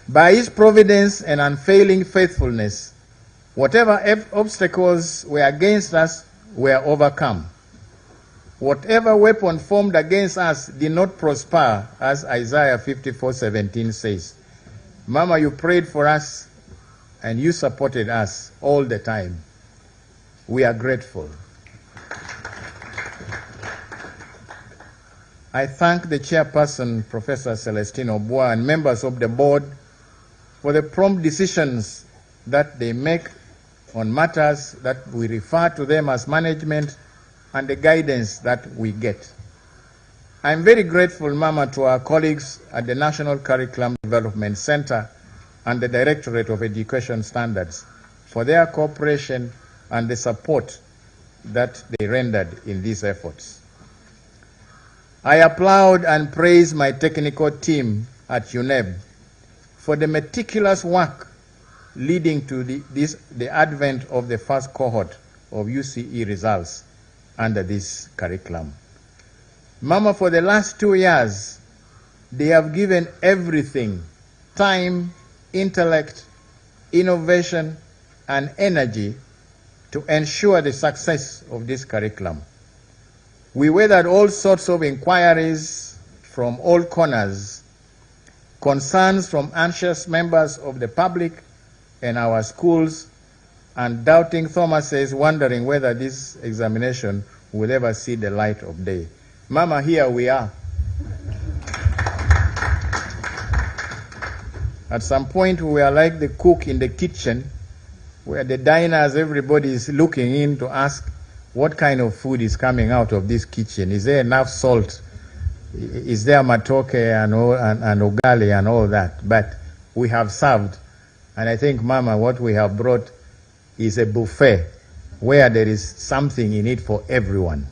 By His providence and unfailing faithfulness, whatever obstacles were against us were overcome. Whatever weapon formed against us did not prosper, as Isaiah 54:17 says. Mama, you prayed for us and you supported us all the time. We are grateful. I thank the chairperson, Professor Celestine Obua, and members of the board for the prompt decisions that they make on matters that we refer to them as management, and the guidance that we get. I'm very grateful, Mama, to our colleagues at the National Curriculum Development Center and the Directorate of Education Standards for their cooperation and the support that they rendered in these efforts. I applaud and praise my technical team at UNEB for the meticulous work leading to the advent of the first cohort of UCE results under this curriculum. Mama, for the last 2 years, they have given everything, time, intellect, innovation, and energy to ensure the success of this curriculum. We weathered all sorts of inquiries from all corners, concerns from anxious members of the public and our schools, and doubting Thomases wondering whether this examination will ever see the light of day. Mama, here we are. At some point, we are like the cook in the kitchen, where the diners, everybody is looking in to ask what kind of food is coming out of this kitchen. Is there enough salt? Is there matoke and ugali and all that? But we have served. And I think, Mama, what we have brought is a buffet where there is something in it for everyone.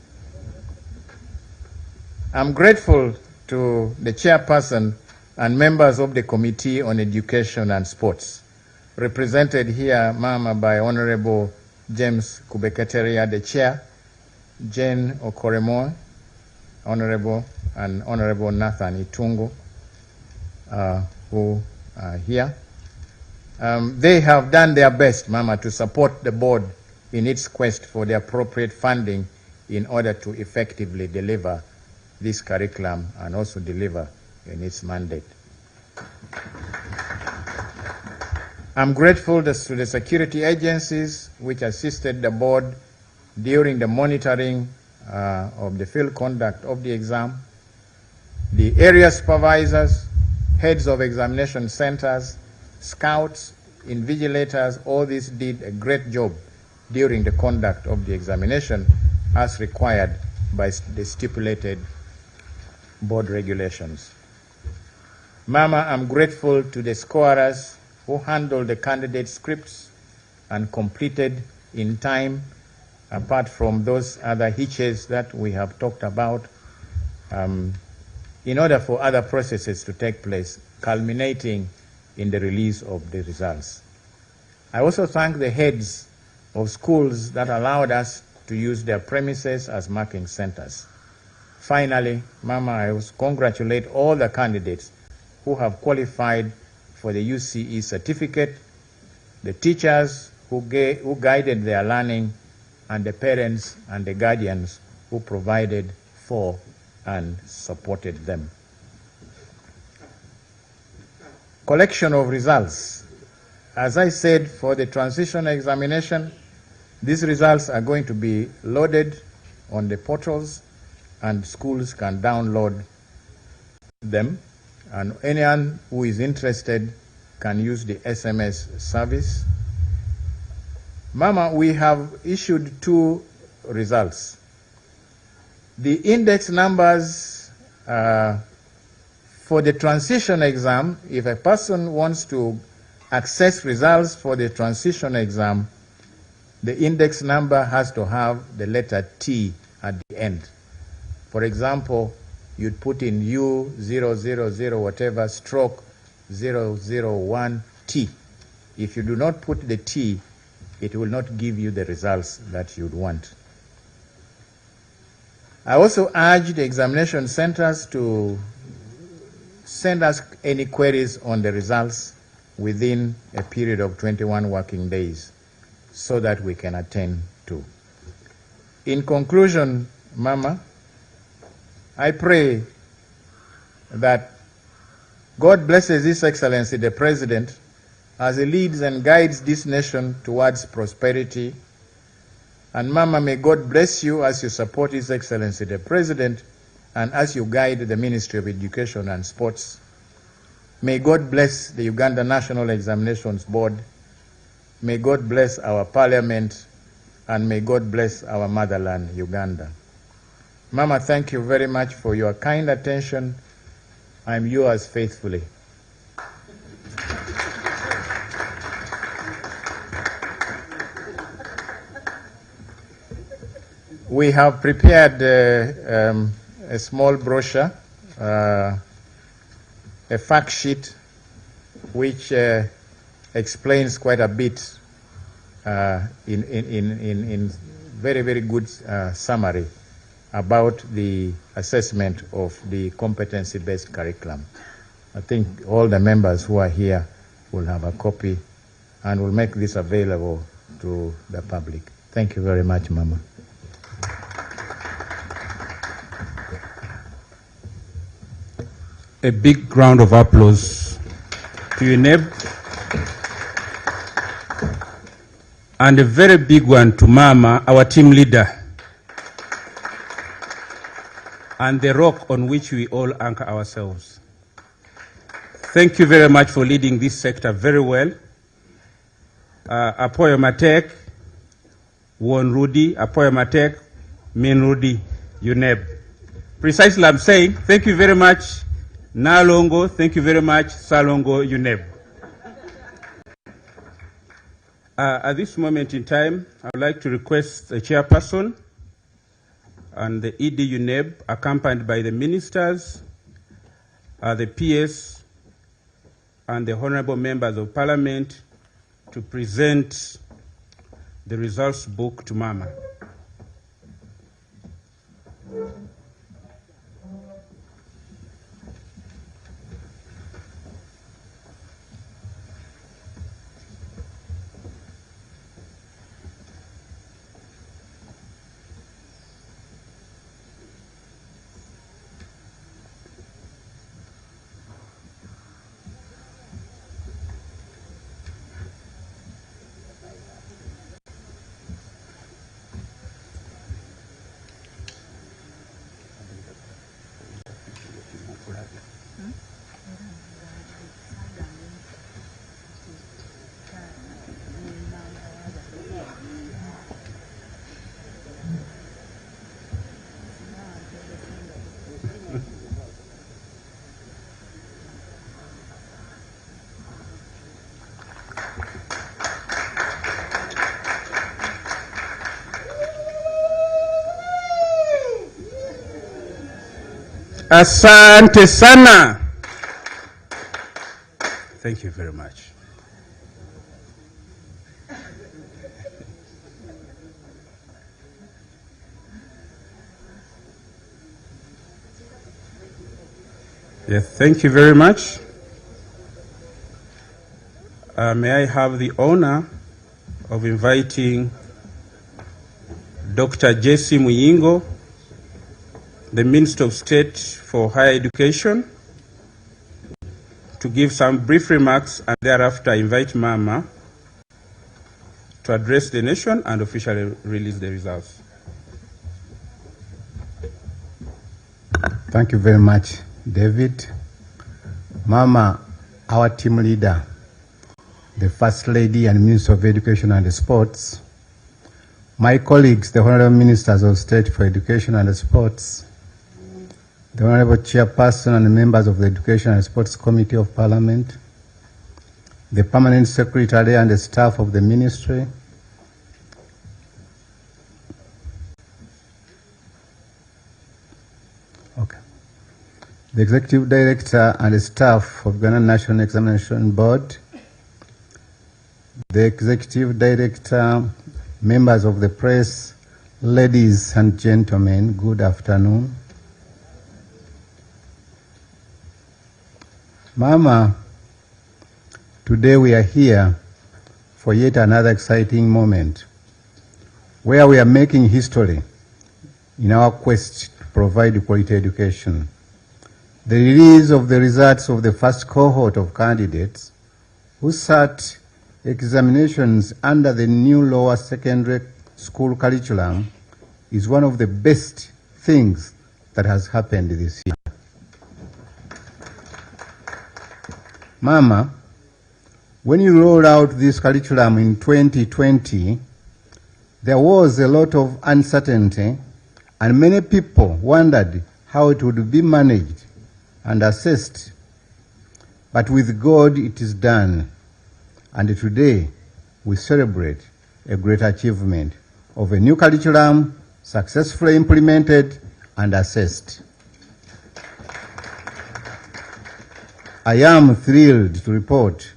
I'm grateful to the chairperson and members of the Committee on Education and Sports, represented here, Mama, by Honorable James Kubeketeria, the chair, Jane Okoremo, Honorable, and Honorable Nathan Itungu, who are here. They have done their best, Mama, to support the board in its quest for the appropriate funding in order to effectively deliver this curriculum and also deliver in its mandate. I'm grateful to the security agencies which assisted the board during the monitoring of the field conduct of the exam, the area supervisors, heads of examination centers, scouts, invigilators. All these did a great job during the conduct of the examination as required by the stipulated board regulations. Mama, I'm grateful to the scorers who handled the candidate scripts and completed in time, apart from those other hitches that we have talked about, in order for other processes to take place, culminating in the release of the results. I also thank the heads of schools that allowed us to use their premises as marking centers. Finally, Mama, I congratulate all the candidates who have qualified for the UCE certificate, the teachers who guided their learning, and the parents and the guardians who provided for and supported them. Collection of results. As I said, for the transitional examination, these results are going to be loaded on the portals and schools can download them, and anyone who is interested can use the SMS service. Mama, we have issued 2 results. The index numbers for the transition exam, if a person wants to access results for the transition exam, the index number has to have the letter T at the end. For example, you'd put in U000 whatever stroke 001T. If you do not put the T, it will not give you the results that you'd want. I also urge the examination centers to send us any queries on the results within a period of 21 working days so that we can attend to. In conclusion, Mama, I pray that God blesses His Excellency the President as he leads and guides this nation towards prosperity. And Mama, may God bless you as you support His Excellency the President and as you guide the Ministry of Education and Sports. May God bless the Uganda National Examinations Board. May God bless our Parliament and may God bless our motherland, Uganda. Mama, thank you very much for your kind attention. I'm yours faithfully. We have prepared a small brochure, a fact sheet, which explains quite a bit in very, very good summary about the assessment of the competency-based curriculum. I think all the members who are here will have a copy and will make this available to the public. Thank you very much, Mama. A big round of applause to UNEB, and a very big one to Mama, our team leader, and the rock on which we all anchor ourselves. Thank you very much for leading this sector very well. Apoyo Matek, Won Rudy, Apoyo Matek, Min Rudy, UNEB. Precisely, I'm saying thank you very much, Nalongo, thank you very much, Salongo, UNEB. At this moment in time, I would like to request the chairperson and the ED UNEB, accompanied by the ministers, the PS, and the honorable members of parliament, to present the results book to Mama. Asante sana. Thank you very much. Yes, thank you very much. May I have the honor of inviting Dr. Jesse Muyingo, the Minister of State for Higher Education, to give some brief remarks, and thereafter invite Mama to address the nation and officially release the results. Thank you very much, David. Mama, our team leader, the First Lady and Minister of Education and Sports, my colleagues, the Honorable Ministers of State for Education and Sports, the Honorable Chairperson and the members of the Education and Sports Committee of Parliament, the Permanent Secretary and the staff of the Ministry, the Executive Director and the staff of Ghana National Examination Board, the Executive Director, members of the press, ladies and gentlemen, good afternoon. Mama, today we are here for yet another exciting moment where we are making history in our quest to provide quality education. The release of the results of the first cohort of candidates who sat examinations under the new lower secondary school curriculum is one of the best things that has happened this year. Mama, when you rolled out this curriculum in 2020, There was a lot of uncertainty, and many people wondered how it would be managed and assessed. But with God, it is done. And today, we celebrate a great achievement of a new curriculum successfully implemented and assessed. I am thrilled to report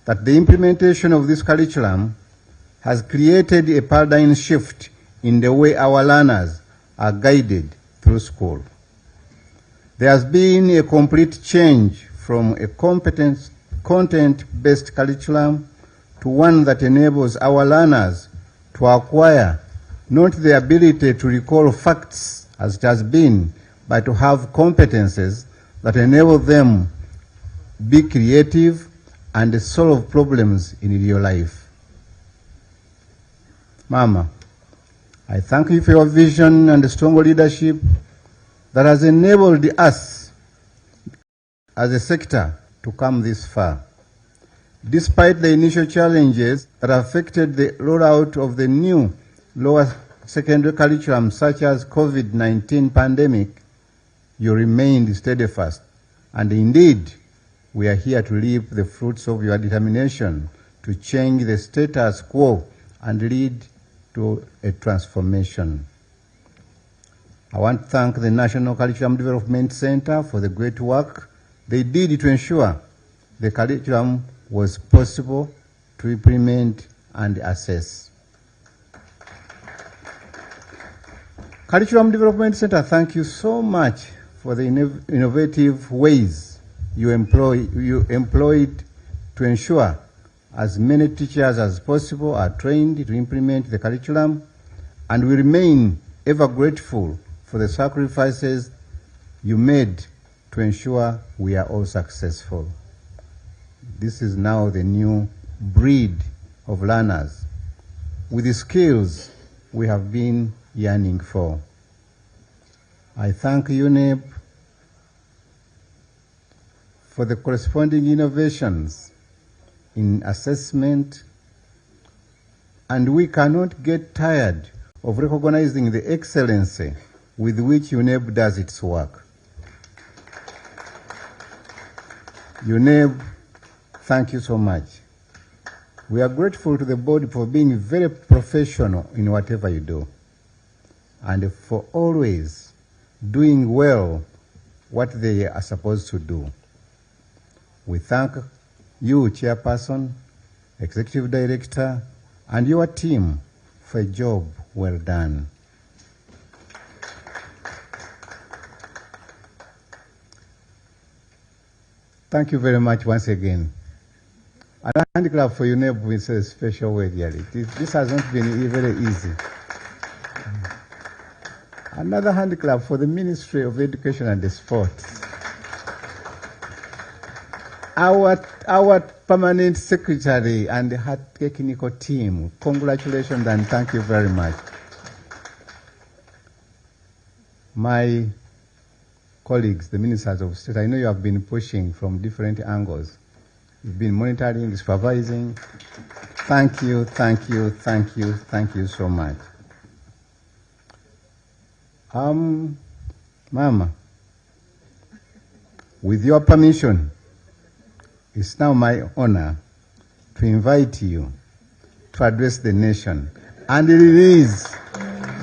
that the implementation of this curriculum has created a paradigm shift in the way our learners are guided through school. There has been a complete change from a content-based curriculum to one that enables our learners to acquire not the ability to recall facts as it has been, but to have competences that enable them be creative and solve problems in real life. Mama, I thank you for your vision and strong leadership that has enabled us as a sector to come this far. Despite the initial challenges that affected the rollout of the new lower secondary curriculum, such as COVID-19 pandemic, you remained steadfast. And indeed, we are here to reap the fruits of your determination to change the status quo and lead to a transformation. I want to thank the National Curriculum Development Center for the great work they did to ensure the curriculum was possible to implement and assess. Curriculum Development Center, thank you so much for the innovative ways you employed to ensure as many teachers as possible are trained to implement the curriculum, and we remain ever grateful for the sacrifices you made to ensure we are all successful. This is now the new breed of learners with the skills we have been yearning for. I thank UNEP for the corresponding innovations in assessment, and we cannot get tired of recognizing the excellency with which UNEP does its work. UNEP, thank you so much. We are grateful to the board for being very professional in whatever you do, and for always doing well what they are supposed to do. We thank you, Chairperson, Executive Director, and your team for a job well done. Thank you very much once again. A hand clap for UNEP with a special word here. This has not been very easy. Another hand clap for the Ministry of Education and Sport. Our permanent secretary and her technical team, congratulations and thank you very much. My colleagues, the ministers of state, I know you have been pushing from different angles. You've been monitoring, supervising. Thank you, thank you, thank you, thank you so much. Mama, with your permission, it's now my honor to invite you to address the nation and release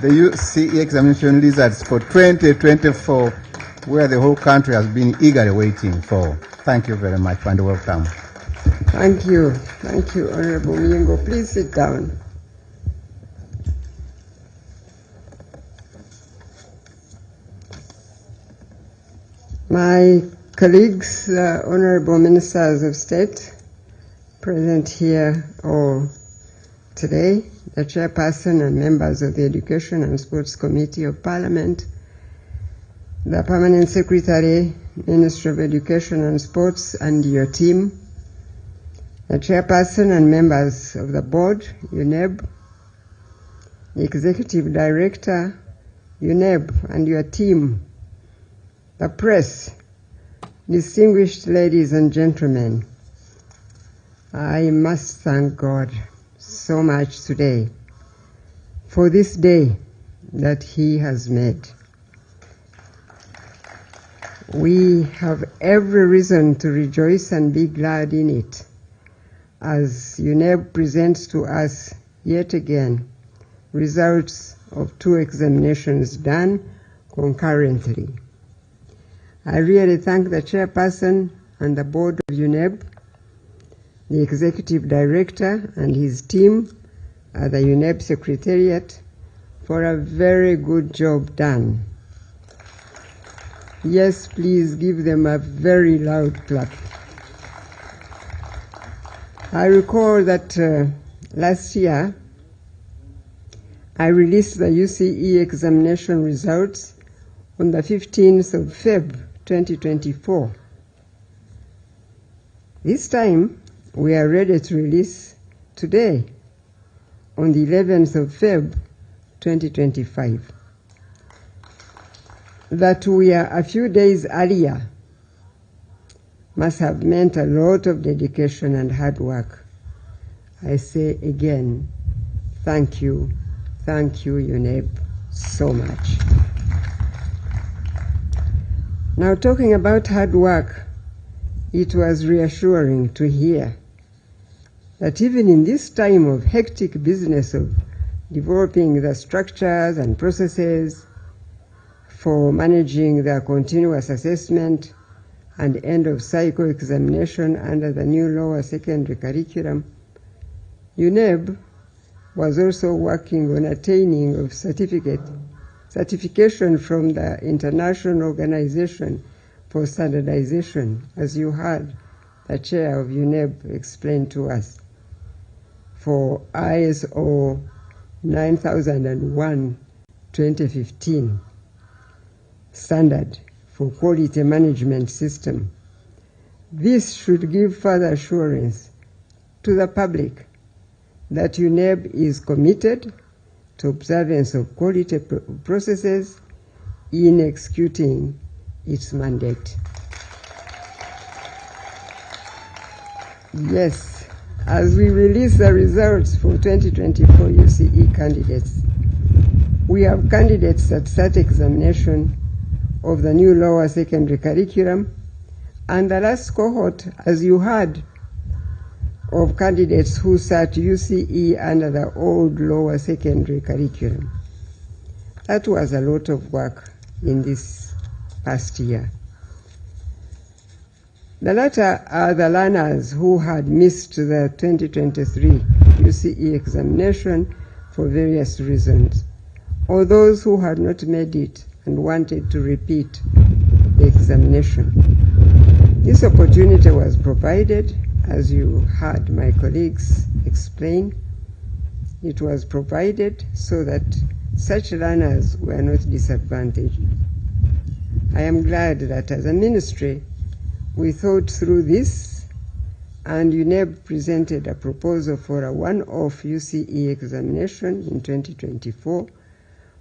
the UCE examination results for 2024, where the whole country has been eagerly waiting for. Thank you very much and welcome. Thank you, Honorable Muyingo. Please sit down. My colleagues, Honorable Ministers of State, present here all today, the Chairperson and members of the Education and Sports Committee of Parliament, the Permanent Secretary, Ministry of Education and Sports, and your team, the Chairperson and members of the Board, UNEB, the Executive Director, UNEB, and your team, the press, distinguished ladies and gentlemen, I must thank God so much today for this day that He has made. We have every reason to rejoice and be glad in it, as UNEB presents to us yet again results of 2 examinations done concurrently. I really thank the chairperson and the board of UNEB, the executive director and his team at the UNEB Secretariat for a very good job done. Yes, please give them a very loud clap. I recall that last year I released the UCE examination results on the 15th of February 2024. This time we are ready to release today on the 11th of February 2025. That we are a few days earlier must have meant a lot of dedication and hard work. I say again, thank you, UNEB, so much. Now, talking about hard work, it was reassuring to hear that even in this time of hectic business of developing the structures and processes for managing the continuous assessment and end-of-cycle examination under the new lower secondary curriculum, UNEB was also working on attaining of certification from the International Organization for Standardization, as you heard the chair of UNEB explain to us, for ISO 9001-2015 standard for quality management system. This should give further assurance to the public that UNEB is committed to observance of quality processes in executing its mandate. Yes, as we release the results for 2024 UCE candidates, we have candidates that start examination of the new lower secondary curriculum, and the last cohort, as you heard, of candidates who sat UCE under the old lower secondary curriculum. That was a lot of work in this past year. The latter are the learners who had missed the 2023 UCE examination for various reasons, or those who had not made it and wanted to repeat the examination. This opportunity was provided, as you heard my colleagues explain. It was provided so that such learners were not disadvantaged. I am glad that as a ministry, we thought through this, and UNEB presented a proposal for a one-off UCE examination in 2024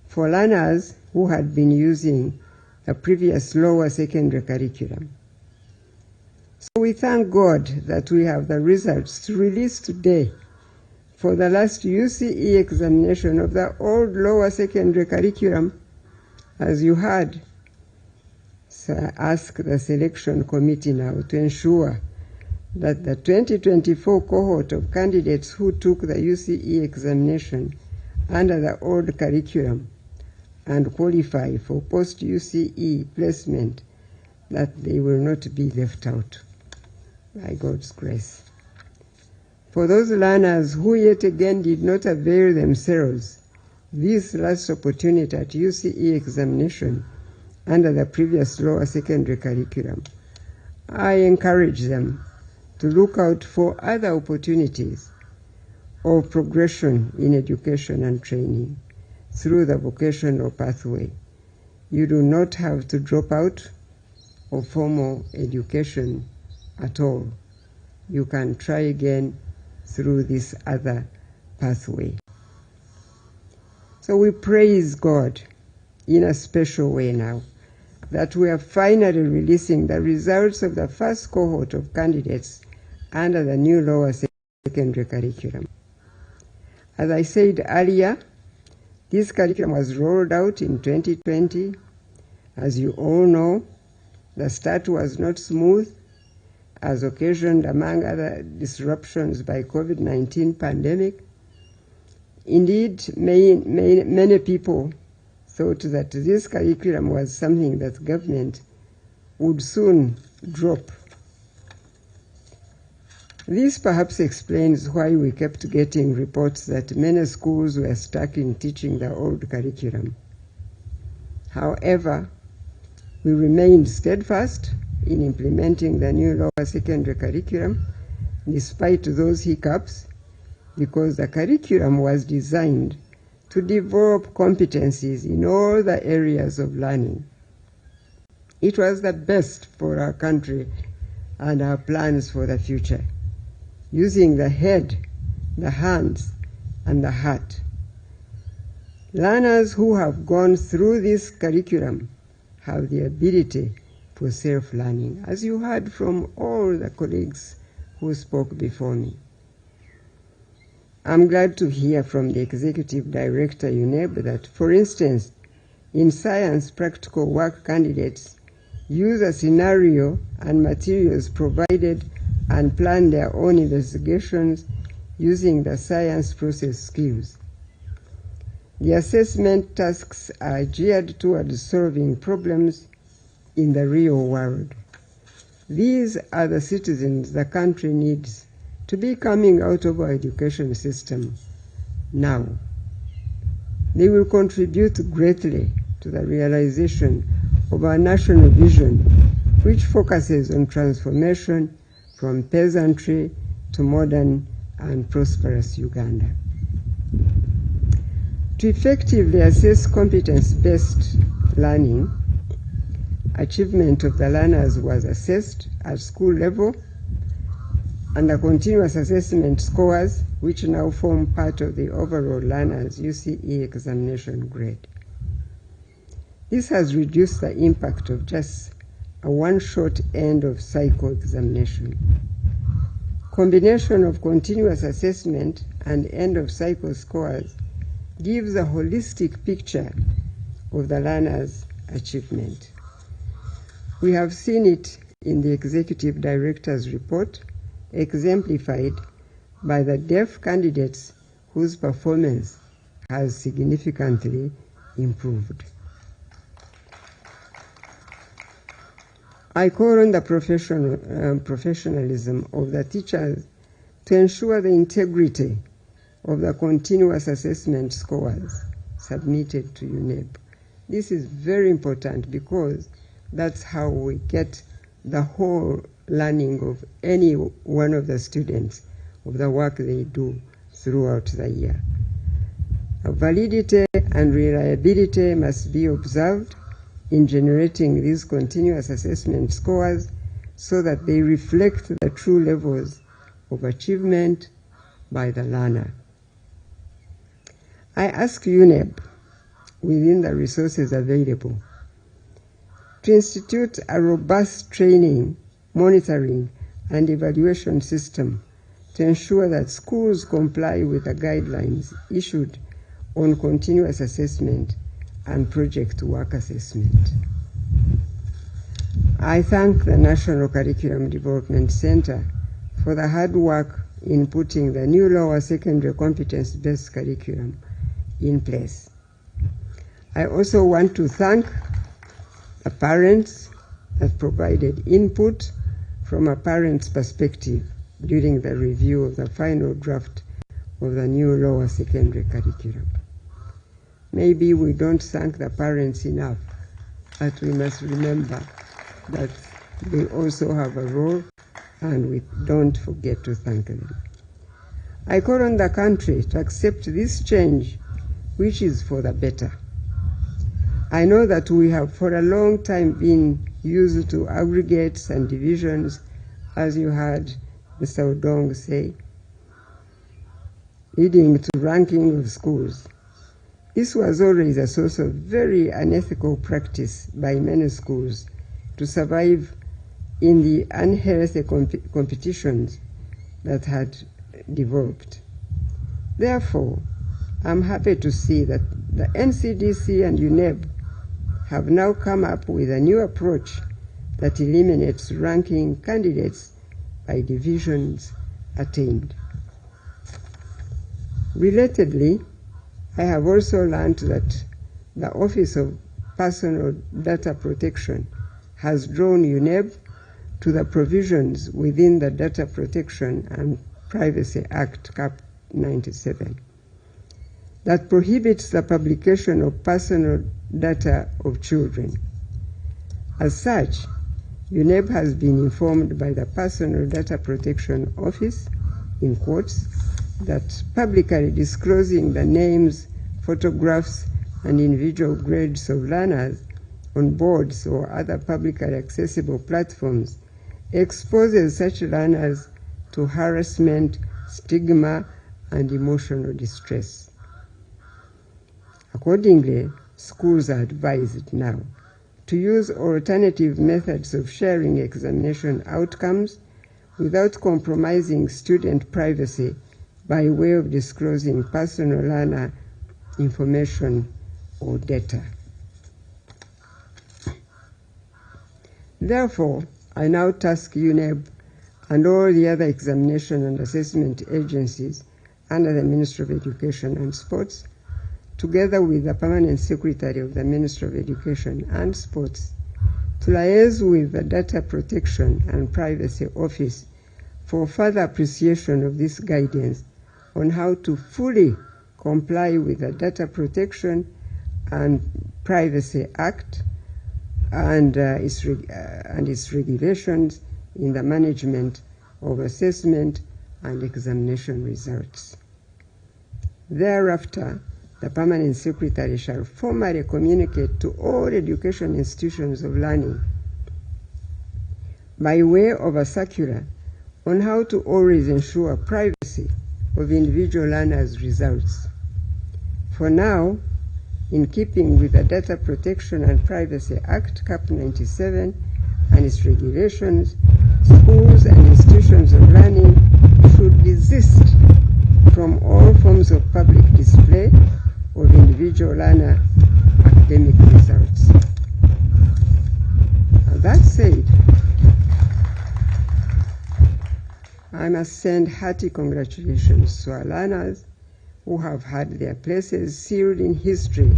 for learners who had been using the previous lower secondary curriculum. So we thank God that we have the results to release today for the last UCE examination of the old lower secondary curriculum, as you heard. So I ask the selection committee now to ensure that the 2024 cohort of candidates who took the UCE examination under the old curriculum and qualify for post-UCE placement, that they will not be left out, by God's grace. For those learners who yet again did not avail themselves this last opportunity at UCE examination under the previous lower secondary curriculum, I encourage them to look out for other opportunities of progression in education and training through the vocational pathway. You do not have to drop out of formal education at all. You can try again through this other pathway. So we praise God in a special way now that we are finally releasing the results of the first cohort of candidates under the new lower secondary curriculum. As I said earlier, This curriculum was rolled out in 2020. As you all know, the start was not smooth, as occasioned, among other disruptions, by COVID-19 pandemic. Indeed, many people thought that this curriculum was something that government would soon drop. This perhaps explains why we kept getting reports that many schools were stuck in teaching the old curriculum. However, we remained steadfast in implementing the new lower secondary curriculum despite those hiccups, because the curriculum was designed to develop competencies in all the areas of learning. It was the best for our country and our plans for the future, using the head, the hands, and the heart. Learners who have gone through this curriculum have the ability for self-learning, as you heard from all the colleagues who spoke before me. I'm glad to hear from the Executive Director, UNEB, that, for instance, in science, practical work candidates use a scenario and materials provided and plan their own investigations using the science process skills. The assessment tasks are geared towards solving problems in the real world. These are the citizens the country needs to be coming out of our education system now. They will contribute greatly to the realization of our national vision, which focuses on transformation from peasantry to modern and prosperous Uganda. To effectively assess competence-based learning, achievement of the learners was assessed at school level, and the continuous assessment scores, which now form part of the overall learners' UCE examination grade. This has reduced the impact of just a one-shot end of cycle examination. Combination of continuous assessment and end of cycle scores gives a holistic picture of the learner's achievement. We have seen it in the Executive Director's report, exemplified by the deaf candidates whose performance has significantly improved. I call on the professionalism of the teachers to ensure the integrity of the continuous assessment scores submitted to UNEB. This is very important because that's how we get the whole learning of any one of the students of the work they do throughout the year. Validity and reliability must be observed in generating these continuous assessment scores so that they reflect the true levels of achievement by the learner. I ask UNEB, within the resources available, to institute a robust training, monitoring, and evaluation system to ensure that schools comply with the guidelines issued on continuous assessment and project work assessment. I thank the National Curriculum Development Center for the hard work in putting the new lower secondary competence-based curriculum in place. I also want to thank the parents that provided input from a parent's perspective during the review of the final draft of the new lower secondary curriculum. Maybe we don't thank the parents enough, but we must remember that they also have a role, and we don't forget to thank them. I call on the country to accept this change, which is for the better. I know that we have for a long time been used to aggregates and divisions, as you heard Mr. Odong say, leading to ranking of schools. This was always a source of very unethical practice by many schools to survive in the unhealthy competitions that had developed. Therefore, I'm happy to see that the NCDC and UNEB have now come up with a new approach that eliminates ranking candidates by divisions attained. Relatedly, I have also learned that the Office of Personal Data Protection has drawn UNEB to the provisions within the Data Protection and Privacy Act, Cap 97, that prohibits the publication of personal data of children. As such, UNEB has been informed by the Personal Data Protection Office, in quotes, that publicly disclosing the names, photographs, and individual grades of learners on boards or other publicly accessible platforms exposes such learners to harassment, stigma, and emotional distress. Accordingly, schools are advised now to use alternative methods of sharing examination outcomes without compromising student privacy by way of disclosing personal learner information or data. Therefore, I now task UNEB and all the other examination and assessment agencies under the Ministry of Education and Sports, together with the Permanent Secretary of the Ministry of Education and Sports, to liaise with the Data Protection and Privacy Office for further appreciation of this guidance on how to fully comply with the Data Protection and Privacy Act and its regulations in the management of assessment and examination results. Thereafter, the Permanent Secretary shall formally communicate to all education institutions of learning by way of a circular on how to always ensure privacy of individual learners' results. For now, in keeping with the Data Protection and Privacy Act, Cap 97, and its regulations, schools and institutions of learning should desist from all forms of public display of individual learner academic results. That said, I must send hearty congratulations to our learners who have had their places sealed in history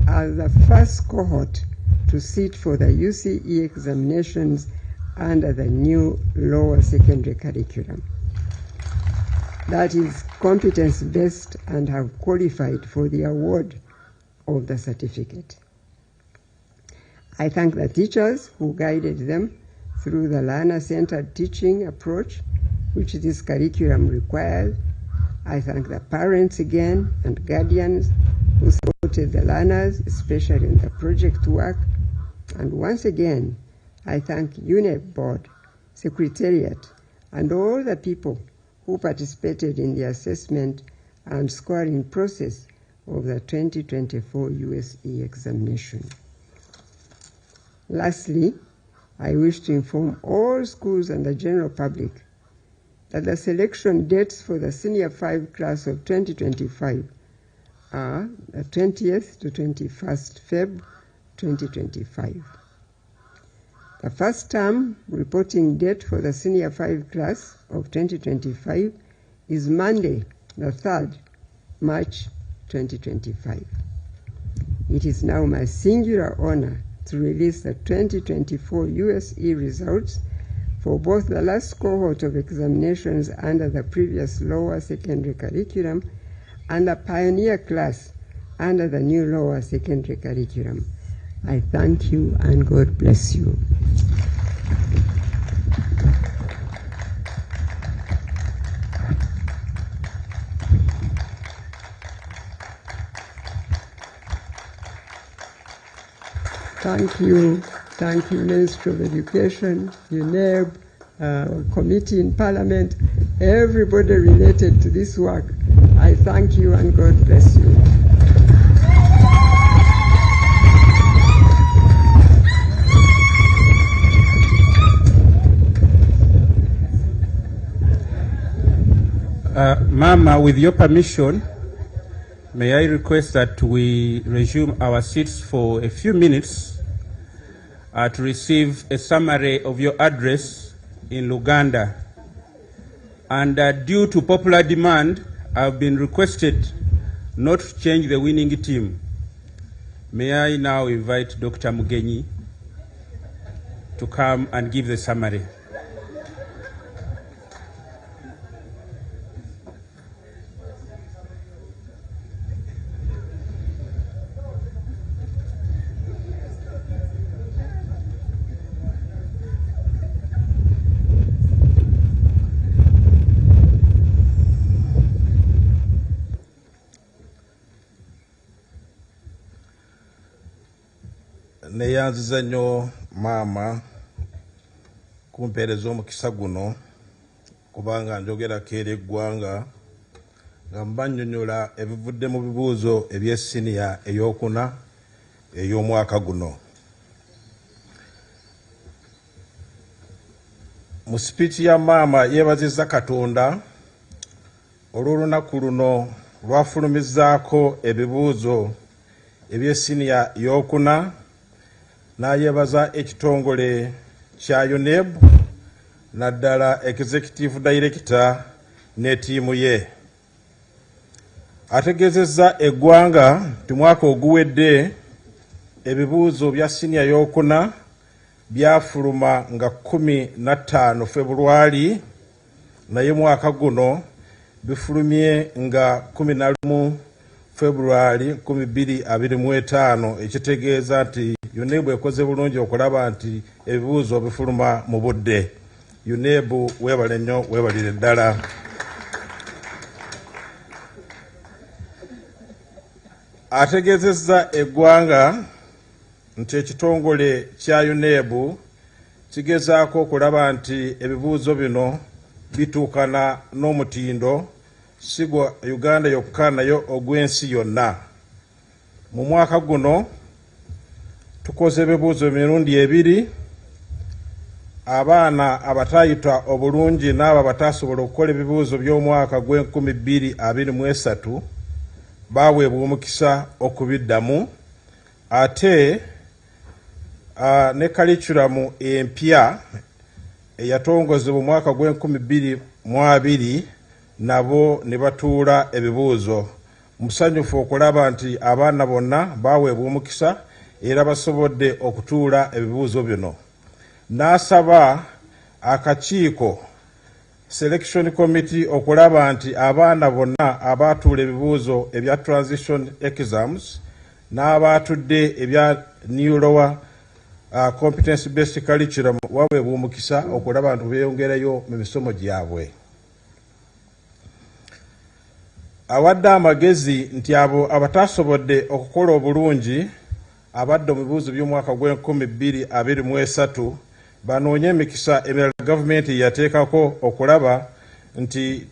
as the first cohort to sit for the UCE examinations under the new lower secondary curriculum. That is competence-based and have qualified for the award of the certificate. I thank the teachers who guided them through the learner-centered teaching approach which this curriculum requires. I thank the parents again and guardians who supported the learners, especially in the project work. And once again, I thank UNEB Board, Secretariat, and all the people who participated in the assessment and scoring process of the 2024 USE examination. Lastly, I wish to inform all schools and the general public that the selection dates for the Senior 5 class of 2025 are the 20th to 21st Feb 2025. The first term reporting date for the Senior 5 class of 2025 is Monday, the 3rd March 2025. It is now my singular honor to release the 2024 USE results for both the last cohort of examinations under the previous lower secondary curriculum and the pioneer class under the new lower secondary curriculum. I thank you and God bless you. Thank you, Ministry of Education, UNEB, committee in Parliament, everybody related to this work. I thank you and God bless you. Mama, with your permission, May I request that we resume our seats for a few minutes to receive a summary of your address in Luganda. And due to popular demand, I've been requested not to change the winning team. May I now invite Dr. Mugenyi to come and give the summary. Neyanziza nnyo maama kumpeereza omukisa guno kubanga njogerako eri eggwanga nga mbannyonnyola ebivudde mu bibuuzo eby'essiniya ey'okuna ey'omwaka guno. Mu sipiiki ya maama yeebazizza Katonda olw'olunaku luno lwafulumizzaako ebibuuzo eby'essiniya y'okuna, n'ayeebaza ekitongole kya UNEB naddala Executive Director ne ttiimu ye. Ategeezezza eggwanga nti mwaka oguwedde ebibuuzo bya siniya y'okuna byafuluma nga 15 February, naye mwaka guno bifulumye nga 11 February 2025, ekitegeeza nti UNEB ekoze bulungi okulaba nti ebibuuzo bifuluma mu budde. UNEB weebale nnyo, weebalire ddala. Ategeezezza eggwanga nti ekitongole kya UNEB kigezaako okulaba nti ebibuuzo bino bituukana n'omutindo si gwa Uganda yokka nayo ogw'ensi yonna. Mu mwaka guno tukoze ebibuuzo emirundi ebiri. Abaana abataayita obulungi n'abo abataasobola okukola ebibuuzo by'omwaka gw'2023 baaweebwa omukisa okubiddamu, ate ne kalikulamu empya eyatongozebwa mu mwaka gw'2022 nabo ne batuula ebibuuzo. Musanyufu okulaba nti abaana bonna baaweebwa omukisa era basobodde okutuula ebibuuzo bino. N'asaba akakiiko Selection Committee okulaba nti abaana bonna abaatuula ebibuuzo ebya Transition exams n'abaatudde ebya New Lower Competency Based Curriculum baweebwa omukisa okulaba nti beeyongerayo mu misomo gyabwe. Awadde amagezi nti abo abatasobodde okukola obulungi abadde mu bibuuzo by'omwaka gw'2023 banoonye emikisa emirala gavumenti yateekako okulaba nti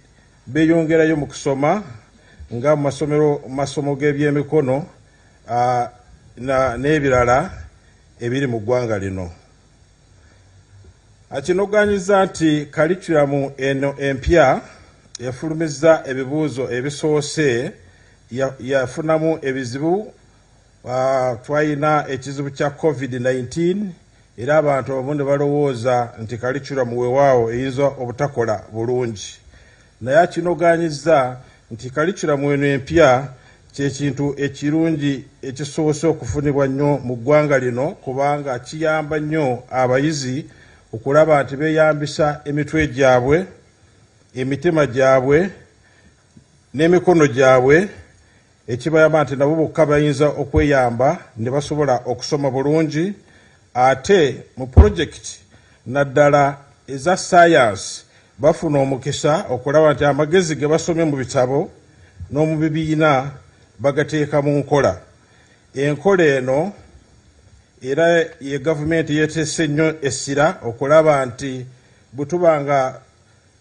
beeyongerayo mu kusoma nga mu masomo g'ebyemikono n'ebirala ebiri mu ggwanga lino. Akinoganyiza nti kalikulamu eno empya yafulumizza ebibuuzo ebisoose yafunamu ebizibu. Twalina ekizibu kya COVID-19 era abantu abamu ne balowooza nti kalikulamu weewaawo eyinza obutakola bulungi, naye akinoganyiza nti kalikulamu eno empya kyekintu ekirungi ekisoose okufunibwa nnyo mu ggwanga lino, kubanga kiyamba nnyo abayizi okulaba nti beeyambisa emitwe gyabwe, emitima gyabwe n'emikono gyabwe, ekibayamba nti nabo bokka bayinza okweyamba ne basobola okusoma bulungi. Ate mu project naddala eza science bafuna omukisa okulaba nti amagezi ge basomye mu bitabo n'omu bibiina bagateeka mu nkola. Enkola eno era ye gavumenti yeeteese nnyo essira okulaba nti bwe tuba nga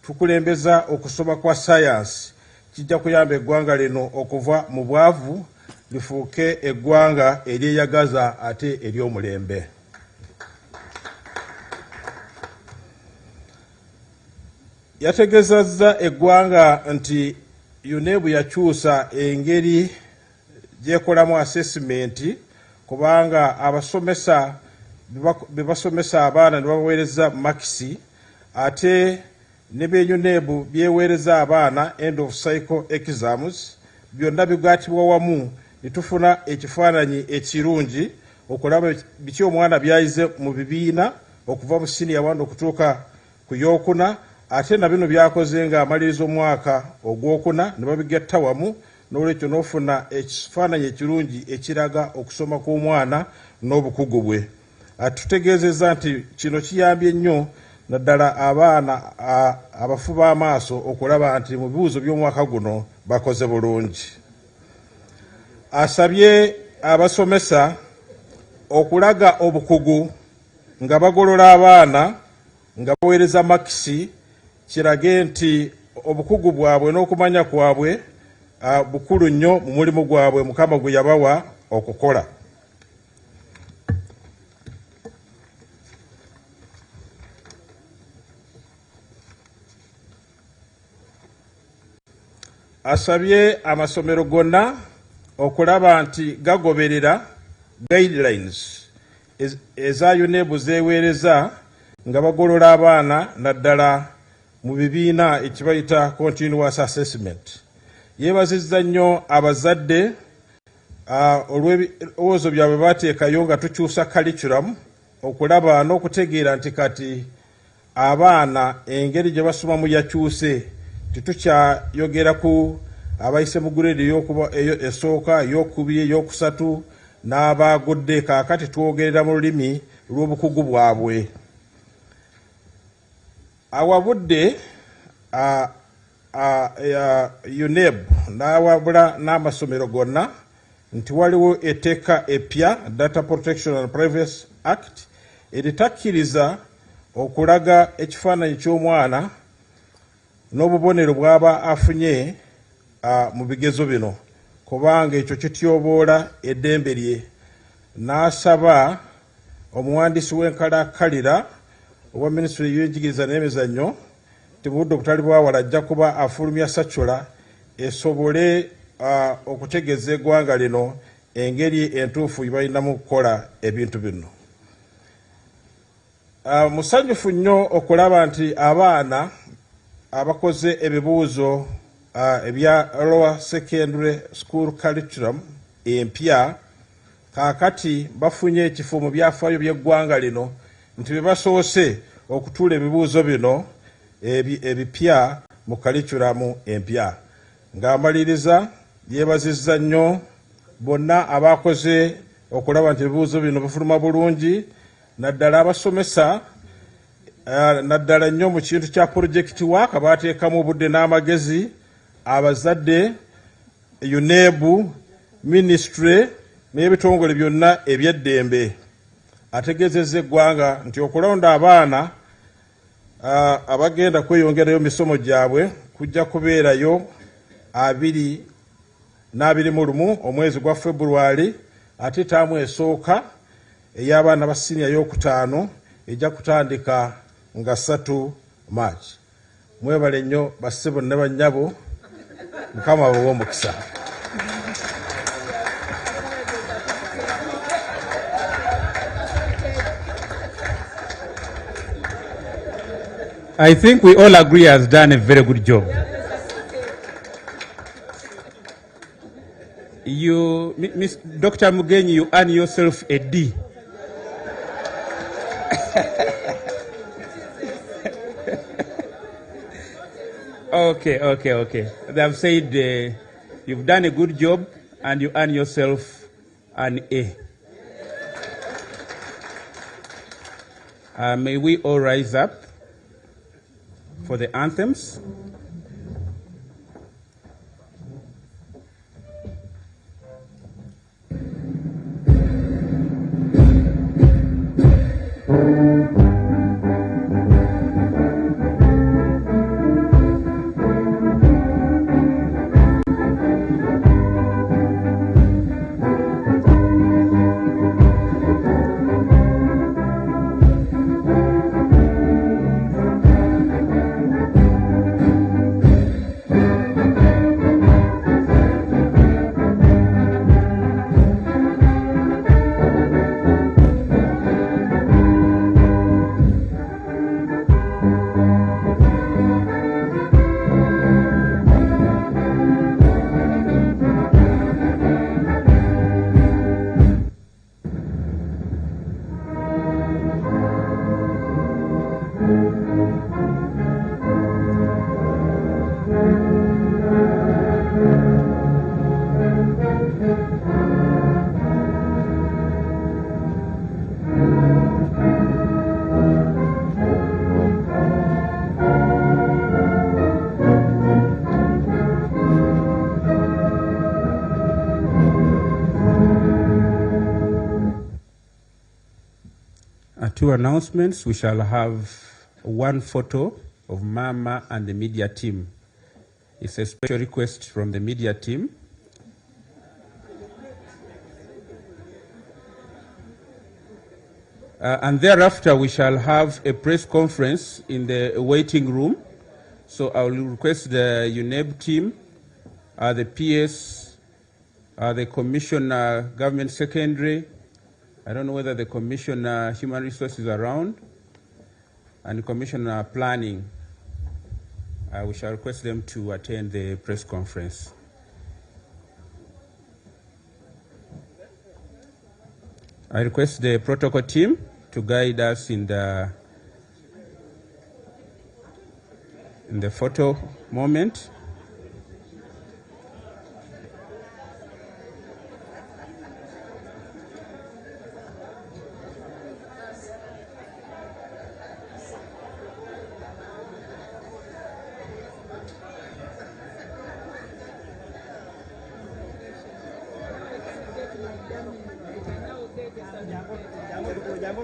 tukulembeza okusoma kwa science kijja kuyamba eggwanga lino okuva mu bwavu lifuuke eggwanga eryeyagaza ate ery'omulembe. Yategezezza eggwanga nti UNEB yakyusa engeri gyekolamu assessment kubanga abasomesa bebasomesa abaana ne babaweereza makisi ate ne benyuneebu byeweereza abaana end of cycle exams byonna bigaatibwa wamu ne tufuna ekifaananyi ekirungi okulaba biki omwana byayize mu bibiina okuva mu siniya 1 okutuuka ku yokuna ate na bino byakoze nga amaliriza omwaka ogwokuna ne babigatta wamu n'olwekyo n'ofuna ekifaananyi ekirungi ekiraga okusoma kw'omwana n'obukugu bwe. Tutegeezezza nti kino kiyambye nnyo naddala abaana abafu b'amaaso okulaba nti mu bibuuzo by'omwaka guno bakoze bulungi. Asabye abasomesa okulaga obukugu nga bagolola abaana nga baweereza makisi kirage nti obukugu bwabwe n'okumanya kwabwe bukulu nnyo mu mulimu gwabwe Mukama gwe yabawa okukola. Asabye amasomero gonna okulaba nti gagoberera guidelines eza UNEB zeeweereza nga bagolola abaana naddala mu bibiina ekibayita continuous assessment. Yeebazizza nnyo abazadde olw'ebirowoozo byabwe baateekayo nga tukyusa curriculum okulaba n'okutegeera nti kati abaana engeri gye basomamu yakyuse titukyayogera ku abayise mu grade esooka ey'okubiri ey'okusatu n'abaagudde kaakati twogerera mu lulimi lw'obukugu bwabwe. Awabudde UNEB n'awabula n'amasomero gonna nti waliwo etteeka eppya Data Protection and Privacy Act eritakkiriza okulaga ekifaananyi ky'omwana n'obubonero bw'aba afunye mu bigezo bino kubanga ekyo kityoboola eddembe lye. N'asaba omuwandiisi w'enkalakkalira owa Minisitule y'Enjigiriza n'Emizannyo nti mu budde obutali bwawala ajja kuba afulumya SACHOLA esobole okutegeeza eggwanga lino engeri entuufu balinamu okukola ebintu bino. Musanyufu nnyo okulaba nti abaana abakoze ebibuuzo ebya lower secondary school curriculum empya kaakati bafunye ekifo mu byafaayo by'eggwanga lino nti bebasoose okutuula ebibuuzo bino ebipya mu curriculum empya. Ng'amaliriza yeebazizza nnyo bonna abakoze okulaba nti ebibuuzo bino bifuluma bulungi naddala abasomesa naddala nnyo mu kintu kya project work baateekamu obudde n'amagezi abazadde UNEB ministry n'ebitongole byonna eby'eddembe. Ategeezezza eggwanga nti okulonda abaana abagenda kweyongerayo misomo gyabwe kujja kubeerayo 21 omwezi gwa February ate taamu esooka ey'abaana ba siniya y'okutaano ejja kutandika nga 3 March. Mwebale nnyo bassebo ne bannyabo, Mukama bawe omukisa. I think we all agree he has done a very good job. You, Miss Dr. Mugenyi, you earn yourself a D. Okay. They have said you've done a good job and you earn yourself an A. May we all rise up for the anthems. two announcements. We shall have one photo of Mama and the media team. It's a special request from the media team. And thereafter, we shall have a press conference in the waiting room. So I will request the UNEB team, the PS, the Commissioner Government Secretary, I don't know whether the Commissioner Human Resources is around, and Commissioner Planning. We shall request them to attend the press conference. I request the protocol team to guide us in the photo moment. Jambo